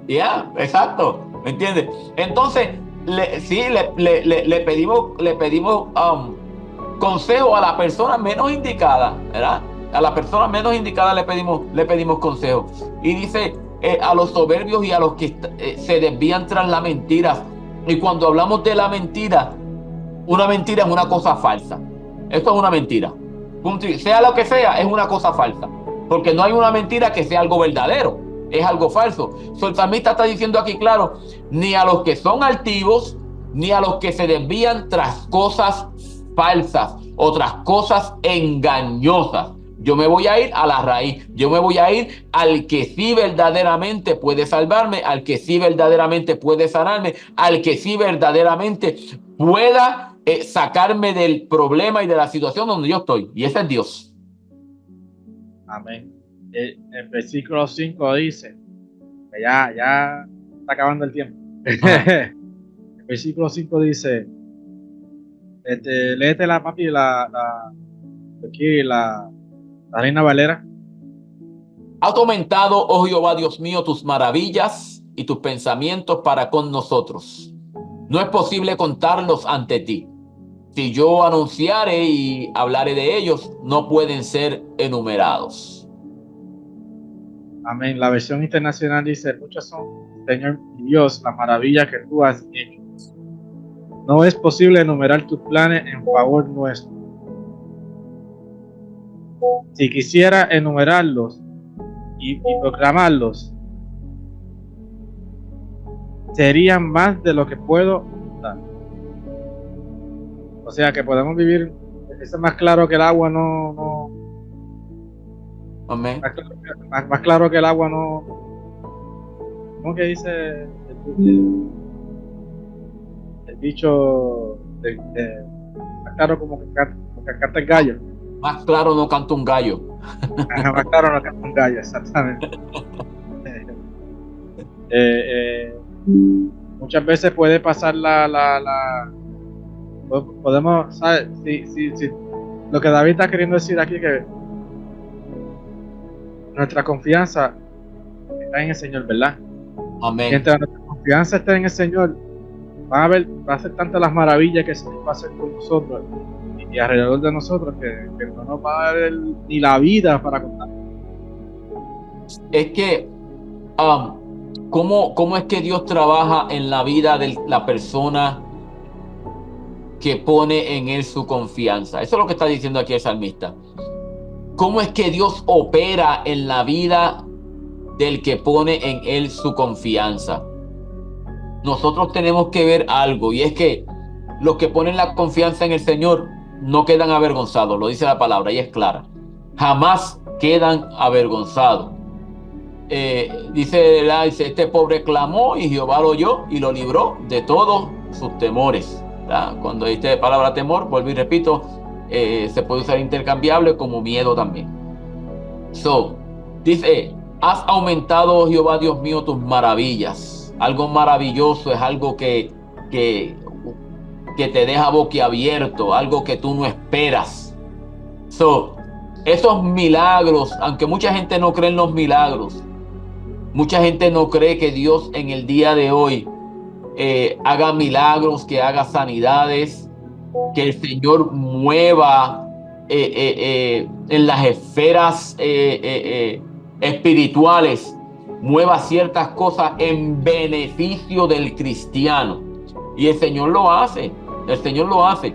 Ya, exacto, ¿me entiendes? Entonces, le pedimos consejo a la persona menos indicada, ¿verdad? A la persona menos indicada le pedimos consejo. Y dice, a los soberbios y a los que se desvían tras la mentira. Y cuando hablamos de la mentira, una mentira es una cosa falsa. Esto es una mentira. Sea lo que sea, es una cosa falsa. Porque no hay una mentira que sea algo verdadero. Es algo falso. El salmista está diciendo aquí claro, ni a los que son altivos, ni a los que se desvían tras cosas falsas, otras cosas engañosas. Yo me voy a ir a la raíz. Yo me voy a ir al que sí verdaderamente puede salvarme, al que sí verdaderamente puede sanarme, al que sí verdaderamente pueda sacarme del problema y de la situación donde yo estoy. Y ese es Dios. Amén. El versículo 5 dice, que ya está acabando el tiempo. El versículo 5 dice, léetela, papi, aquí la Reina Valera. Has aumentado, oh Jehová, Dios mío, tus maravillas y tus pensamientos para con nosotros. No es posible contarlos ante ti. Si yo anunciare y hablaré de ellos, no pueden ser enumerados. Amén. La versión internacional dice, muchas son, Señor Dios, las maravillas que tú has hecho. No es posible enumerar tus planes en favor nuestro. Si quisiera enumerarlos y proclamarlos, serían más de lo que puedo dar. O sea que podemos vivir, eso es más claro que el agua Amén. más claro que el agua no, ¿cómo que dice el dicho más claro como que canta el gallo? Más claro no canta un gallo. Ajá, más claro no canta un gallo, exactamente. Muchas veces puede pasar podemos, ¿sabes? Si lo que David está queriendo decir aquí, que nuestra confianza está en el Señor, ¿verdad? Amén. Mientras nuestra confianza esté en el Señor, va a ser tantas las maravillas que el Señor va a hacer con nosotros y alrededor de nosotros que no nos va a dar ni la vida para contar. Es que, ¿cómo es que Dios trabaja en la vida de la persona que pone en él su confianza? Eso es lo que está diciendo aquí el salmista. ¿Cómo es que Dios opera en la vida del que pone en él su confianza? Nosotros tenemos que ver algo, y es que los que ponen la confianza en el Señor no quedan avergonzados, lo dice la palabra y es clara. Jamás quedan avergonzados. Dice, este pobre clamó y Jehová lo oyó y lo libró de todos sus temores. ¿Verdad? Cuando dice palabra temor, vuelvo y repito, se puede usar intercambiable como miedo también. Dice, has aumentado, Jehová Dios mío, tus maravillas. Algo maravilloso es algo que, que te deja boquiabierto, algo que tú no esperas. Esos milagros, aunque mucha gente no cree en los milagros, mucha gente no cree que Dios en el día de hoy haga milagros, que haga sanidades, que el Señor mueva en las esferas espirituales, mueva ciertas cosas en beneficio del cristiano. Y el Señor lo hace, el Señor lo hace.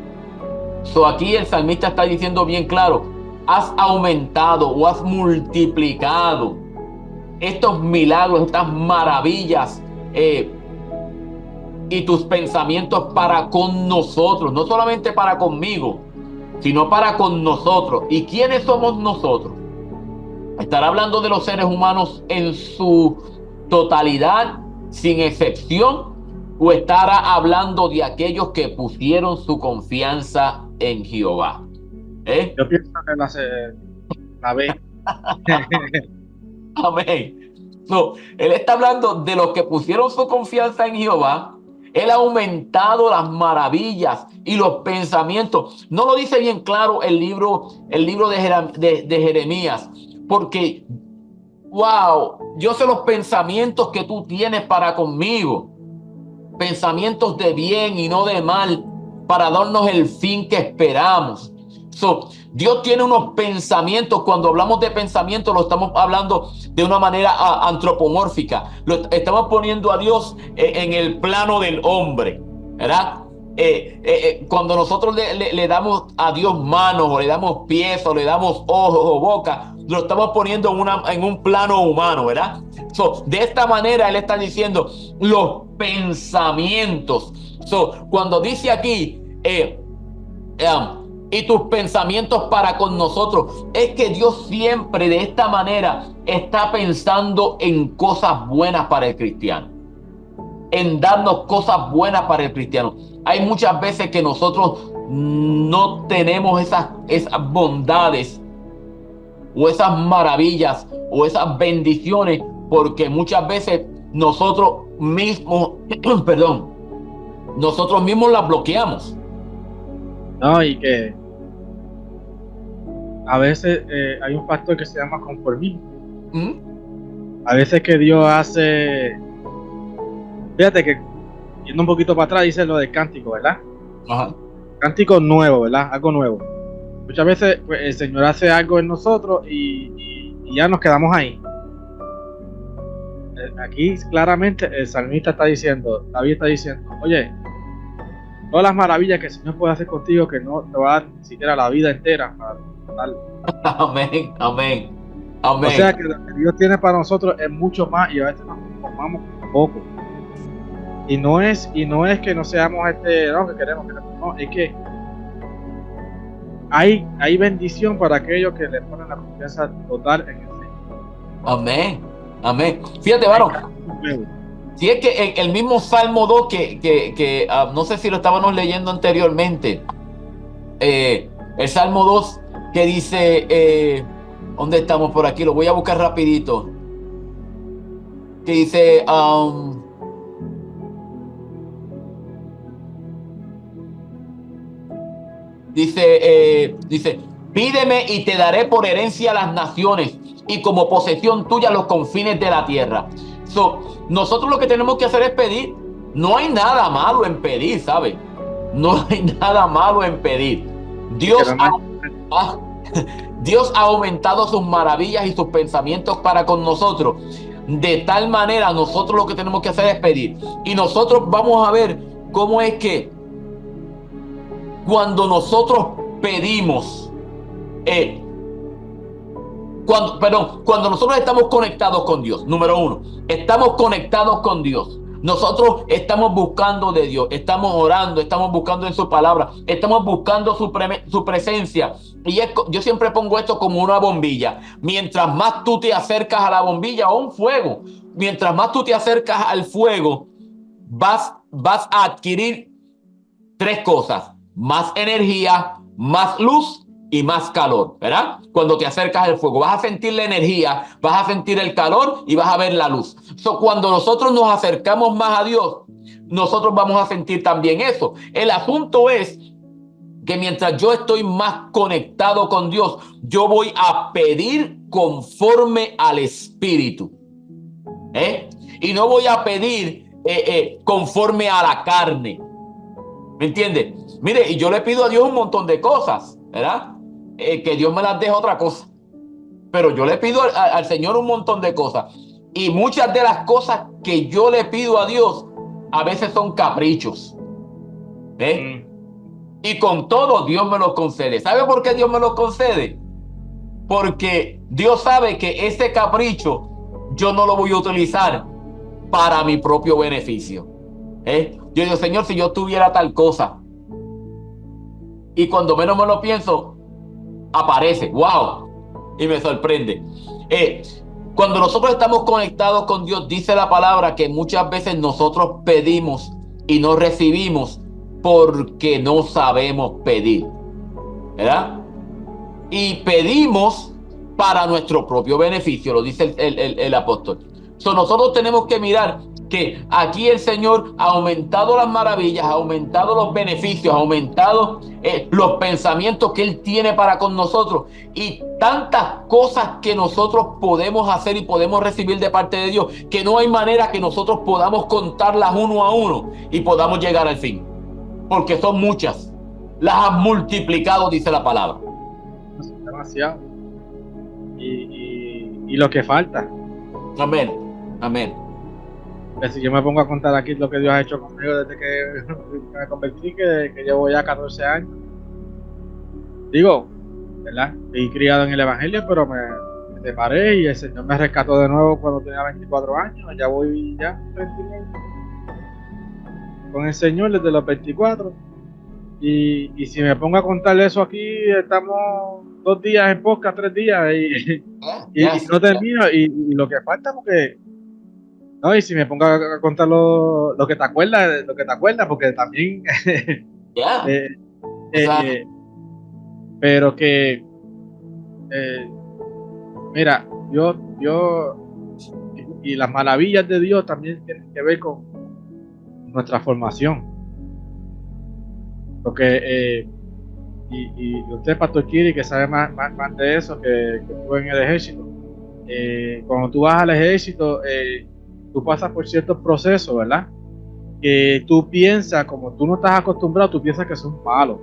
Aquí el salmista está diciendo bien claro, has aumentado o has multiplicado estos milagros, estas maravillas y tus pensamientos para con nosotros, no solamente para conmigo, sino para con nosotros. ¿Y quiénes somos nosotros? Estará hablando de los seres humanos en su totalidad, sin excepción, o estará hablando de aquellos que pusieron su confianza en Jehová. Yo pienso que la ve. Amén. Él está hablando de los que pusieron su confianza en Jehová. Él ha aumentado las maravillas y los pensamientos. No lo dice bien claro el libro de Jeremías, porque, wow, yo sé los pensamientos que tú tienes para conmigo, pensamientos de bien y no de mal, para darnos el fin que esperamos. Dios tiene unos pensamientos. Cuando hablamos de pensamientos, lo estamos hablando de una manera antropomórfica. Lo estamos poniendo a Dios en el plano del hombre, ¿verdad? Cuando nosotros le damos a Dios manos, o le damos pies, o le damos ojos o boca, lo estamos poniendo en un plano humano, ¿verdad? De esta manera Él está diciendo los pensamientos. Cuando dice aquí y tus pensamientos para con nosotros, es que Dios siempre de esta manera está pensando en cosas buenas para el cristiano, en darnos cosas buenas para el cristiano. Hay muchas veces que nosotros no tenemos esas bondades o esas maravillas o esas bendiciones, porque muchas veces nosotros mismos nosotros mismos las bloqueamos. No, y que a veces hay un factor que se llama conformismo. A veces que Dios hace, fíjate que yendo un poquito para atrás, dice lo del cántico, ¿verdad? Ajá. Cántico nuevo, ¿verdad? Algo nuevo. Muchas veces pues, el Señor hace algo en nosotros y ya nos quedamos ahí. Aquí claramente el salmista está diciendo, David está diciendo, oye, todas las maravillas que el Señor puede hacer contigo, que no te va a dar ni siquiera la vida entera para darlo. Amén, amén, amén. O sea que lo que Dios tiene para nosotros es mucho más y a veces nos conformamos con poco. Y no es que no seamos no, que queremos, no, es que hay bendición para aquellos que le ponen la confianza total en el Señor. Amén. Amén. Fíjate, varón. Si es que el mismo Salmo 2 que no sé si lo estábamos leyendo anteriormente, el Salmo 2 que dice, ¿dónde estamos por aquí? Lo voy a buscar rapidito. Que dice, dice, pídeme y te daré por herencia las naciones y como posesión tuya los confines de la tierra. Nosotros lo que tenemos que hacer es pedir. No hay nada malo en pedir, ¿sabes? No hay nada malo en pedir. Dios ha aumentado sus maravillas y sus pensamientos para con nosotros. De tal manera, nosotros lo que tenemos que hacer es pedir. Y nosotros vamos a ver cómo es que cuando nosotros pedimos, cuando nosotros estamos conectados con Dios, número uno, estamos conectados con Dios. Nosotros estamos buscando de Dios, estamos orando, estamos buscando en su palabra, estamos buscando su presencia. Y yo siempre pongo esto como una bombilla. Mientras más tú te acercas a la bombilla o un fuego, mientras más tú te acercas al fuego, vas a adquirir tres cosas: más energía, más luz y más calor, ¿verdad? Cuando te acercas al fuego, vas a sentir la energía, vas a sentir el calor y vas a ver la luz. Cuando nosotros nos acercamos más a Dios, nosotros vamos a sentir también eso. El asunto es que mientras yo estoy más conectado con Dios, yo voy a pedir conforme al Espíritu, y no voy a pedir conforme a la carne. ¿Me entiende? Mire, y yo le pido a Dios un montón de cosas, ¿verdad? Que Dios me las deje otra cosa. Pero yo le pido al Señor un montón de cosas. Y muchas de las cosas que yo le pido a Dios a veces son caprichos. Y con todo Dios me los concede. ¿Sabe por qué Dios me los concede? Porque Dios sabe que ese capricho yo no lo voy a utilizar para mi propio beneficio. Yo digo, Señor, si yo tuviera tal cosa, y cuando menos me lo pienso, aparece, wow, y me sorprende. Cuando nosotros estamos conectados con Dios, dice la palabra que muchas veces nosotros pedimos y no recibimos porque no sabemos pedir, ¿verdad? Y pedimos para nuestro propio beneficio, lo dice el apóstol. Nosotros tenemos que mirar que aquí el Señor ha aumentado las maravillas, ha aumentado los beneficios, ha aumentado los pensamientos que Él tiene para con nosotros, y tantas cosas que nosotros podemos hacer y podemos recibir de parte de Dios, que no hay manera que nosotros podamos contarlas uno a uno y podamos llegar al fin, porque son muchas. Las has multiplicado, dice la palabra. Demasiado. Y lo que falta. Amén, amén. Si yo me pongo a contar aquí lo que Dios ha hecho conmigo desde que me convertí, que llevo ya 14 años. Digo, ¿verdad? Fui criado en el Evangelio, pero me separé y el Señor me rescató de nuevo cuando tenía 24 años. Ya voy ya 39 con el Señor desde los 24. Y si me pongo a contar eso aquí, estamos 2 días en podcast, 3 días y no termino. Y lo que falta, porque no, y si me pongo a contar lo que te acuerdas, porque también pero que mira, yo y las maravillas de Dios también tienen que ver con nuestra formación, porque y usted, Pastor Kiri, que sabe más de eso, que estuvo en el ejército, cuando tú vas al ejército, tú pasas por ciertos procesos, ¿verdad? Que tú piensas, como tú no estás acostumbrado, tú piensas que son malos.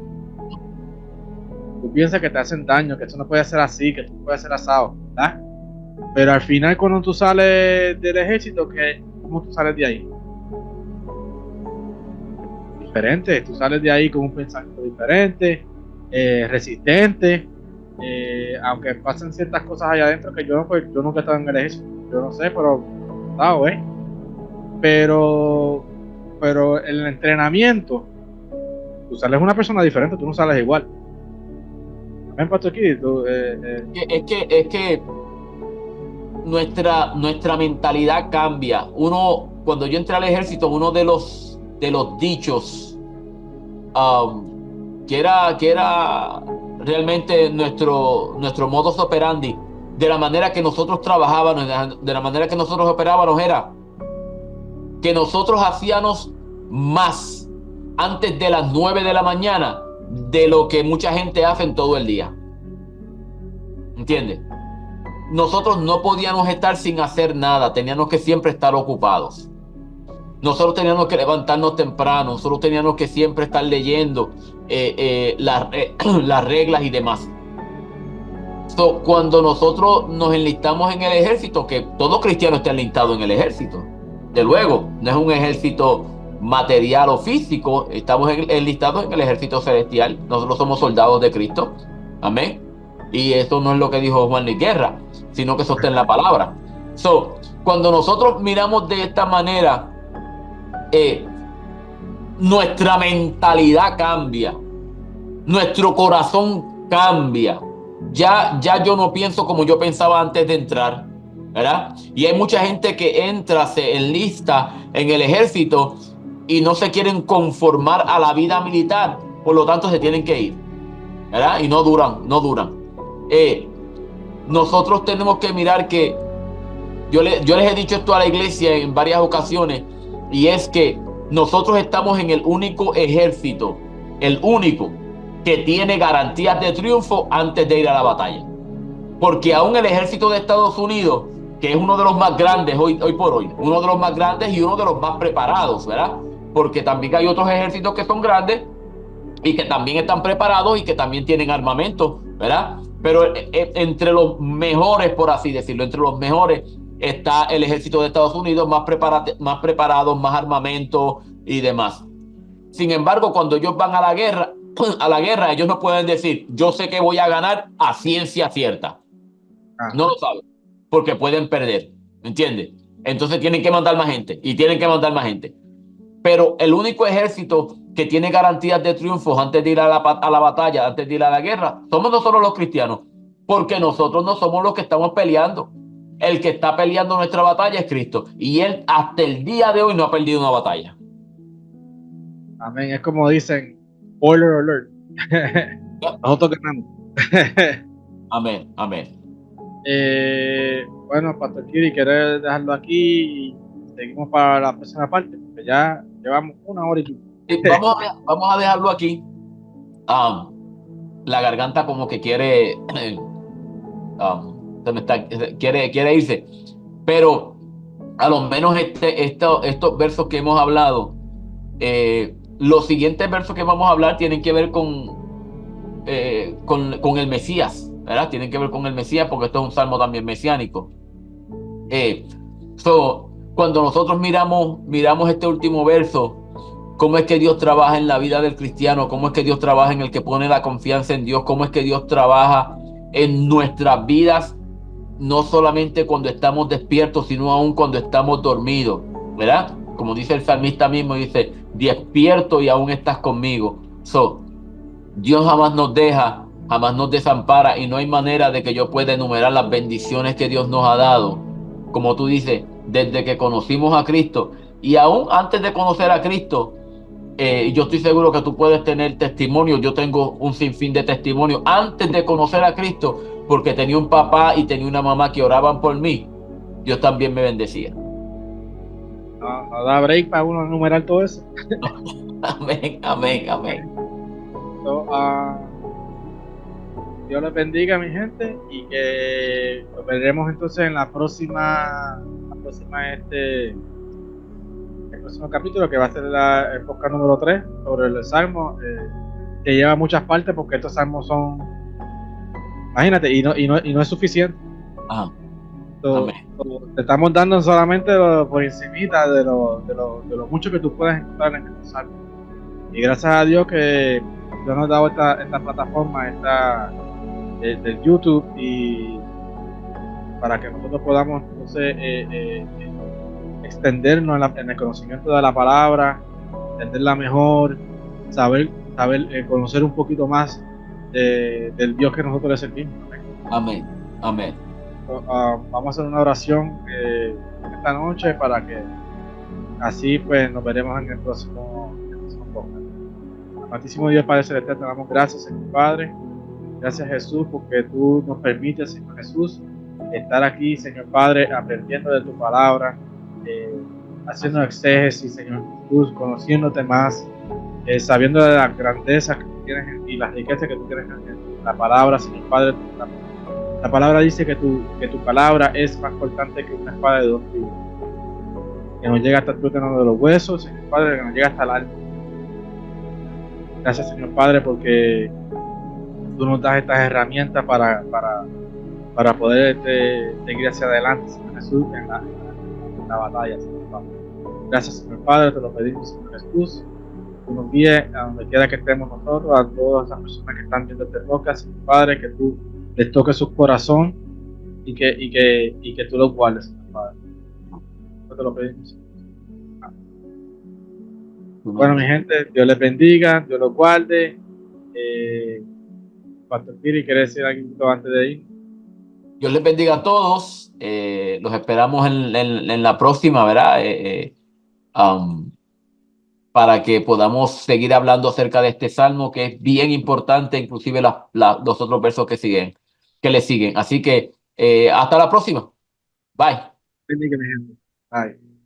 Tú piensas que te hacen daño, que esto no puede ser así, que esto no puede ser asado, ¿verdad? Pero al final, cuando tú sales del ejército, ¿cómo tú sales de ahí? Diferente. Tú sales de ahí con un pensamiento diferente, resistente, aunque pasen ciertas cosas allá adentro que yo nunca he estado en el ejército, yo no sé, pero pero el entrenamiento, tú sales una persona diferente, tú no sales igual. Ven, Pastor Kid, Es que nuestra mentalidad cambia. Cuando yo entré al ejército, uno de los dichos que era realmente nuestro modus operandi, de la manera que nosotros trabajábamos, de la manera que nosotros operábamos, era que nosotros hacíamos más antes de las 9 de la mañana de lo que mucha gente hace en todo el día. ¿Entiendes? Nosotros no podíamos estar sin hacer nada, teníamos que siempre estar ocupados. Nosotros teníamos que levantarnos temprano, nosotros teníamos que siempre estar leyendo las reglas y demás. Cuando nosotros nos enlistamos en el ejército, que todo cristiano está enlistado en el ejército, de luego, no es un ejército material o físico, estamos enlistados en el ejército celestial, nosotros somos soldados de Cristo, amén. Y eso no es lo que dijo Juan Luis Guerra, sino que eso está en la palabra. Cuando nosotros miramos de esta manera, nuestra mentalidad cambia, nuestro corazón cambia. Ya yo no pienso como yo pensaba antes de entrar, ¿verdad? Y hay mucha gente que entra, se enlista en el ejército y no se quieren conformar a la vida militar, por lo tanto se tienen que ir, ¿verdad? Y no duran. Nosotros tenemos que mirar que yo les he dicho esto a la iglesia en varias ocasiones, y es que nosotros estamos en el único ejército, el único que tiene garantías de triunfo antes de ir a la batalla. Porque aún el ejército de Estados Unidos, que es uno de los más grandes hoy por hoy, uno de los más grandes y uno de los más preparados, ¿verdad? Porque también hay otros ejércitos que son grandes y que también están preparados y que también tienen armamento, ¿verdad? Pero entre los mejores, por así decirlo, entre los mejores está el ejército de Estados Unidos, más preparados, más armamento y demás. Sin embargo, cuando ellos van a la guerra, ellos no pueden decir, yo sé que voy a ganar a ciencia cierta. No lo saben, porque pueden perder, ¿entiendes? Entonces tienen que mandar más gente, y tienen que mandar más gente. Pero el único ejército que tiene garantías de triunfos antes de ir a la batalla, antes de ir a la guerra, somos nosotros los cristianos, porque nosotros no somos los que estamos peleando. El que está peleando nuestra batalla es Cristo, y Él hasta el día de hoy no ha perdido una batalla. Amén. Es como dicen, spoiler alert. Nosotros ganamos. Amén, amén. Bueno, Pastor Kiri, ¿quieres dejarlo aquí y seguimos para la próxima parte? Porque ya llevamos 1 hora y pico. Vamos a dejarlo aquí. La garganta como que quiere quiere irse, pero a lo menos estos versos que hemos hablado, los siguientes versos que vamos a hablar tienen que ver con el Mesías, ¿verdad? Tienen que ver con el Mesías, porque esto es un salmo también mesiánico. Cuando nosotros miramos este último verso, cómo es que Dios trabaja en la vida del cristiano, cómo es que Dios trabaja en el que pone la confianza en Dios, cómo es que Dios trabaja en nuestras vidas, no solamente cuando estamos despiertos, sino aún cuando estamos dormidos, ¿verdad? Como dice el salmista mismo, dice, despierto y aún estás conmigo. Dios jamás nos deja, jamás nos desampara, y no hay manera de que yo pueda enumerar las bendiciones que Dios nos ha dado. Como tú dices, desde que conocimos a Cristo, y aún antes de conocer a Cristo, yo estoy seguro que tú puedes tener testimonio. Yo tengo un sinfín de testimonios antes de conocer a Cristo, porque tenía un papá y tenía una mamá que oraban por mí. Dios también me bendecía. No da break para uno enumerar todo eso. Amén, amén, amén. Dios les bendiga, mi gente, y que nos veremos entonces en el próximo capítulo, que va a ser el podcast número 3 sobre el Salmo, que lleva muchas partes, porque estos salmos son, imagínate, y no es suficiente. Te estamos dando solamente por encimita de lo mucho que tú puedes encontrar en estos salmos. Y gracias a Dios que Dios nos ha dado esta plataforma, del YouTube, y para que nosotros podamos entonces extendernos en el conocimiento de la palabra, entenderla mejor, saber conocer un poquito más del Dios que nosotros le servimos. Amén. Amén. Amén. Vamos a hacer una oración esta noche para que así pues nos veremos en el próximo podcast. Amantísimo Dios Padre Celestial, te damos gracias, Señor Padre. Gracias, Jesús, porque tú nos permites, Señor Jesús, estar aquí, Señor Padre, aprendiendo de tu palabra, eh, haciendo exégesis, Señor Jesús, conociéndote más, sabiendo de las grandezas que tú tienes y las riquezas que tú tienes en la palabra, Señor Padre. La palabra dice que tu palabra es más cortante que una espada de dos filos, que nos llega hasta el tuétano de los huesos, Señor Padre, que nos llega hasta el alma. Gracias, Señor Padre, porque tú nos das estas herramientas para poder seguir hacia adelante, Señor Jesús, en la batalla, Señor Padre. Gracias, Señor Padre, te lo pedimos, Señor Jesús. Tú nos guíes a donde quiera que estemos nosotros, a todas las personas que están viendo este podcast, Señor Padre, que tú les toques su corazón y que tú los guardes, Señor Padre. Yo te lo pedimos, Señor. Bueno, mi gente, Dios les bendiga, Dios los guarde. Pastor Piri, ¿quieres decir algo antes de ir? Dios les bendiga a todos. Los esperamos en la próxima, ¿verdad? Um, para que podamos seguir hablando acerca de este salmo que es bien importante, inclusive los otros versos que le siguen. Así que hasta la próxima. Bye. Bendiga, mi gente. Bye.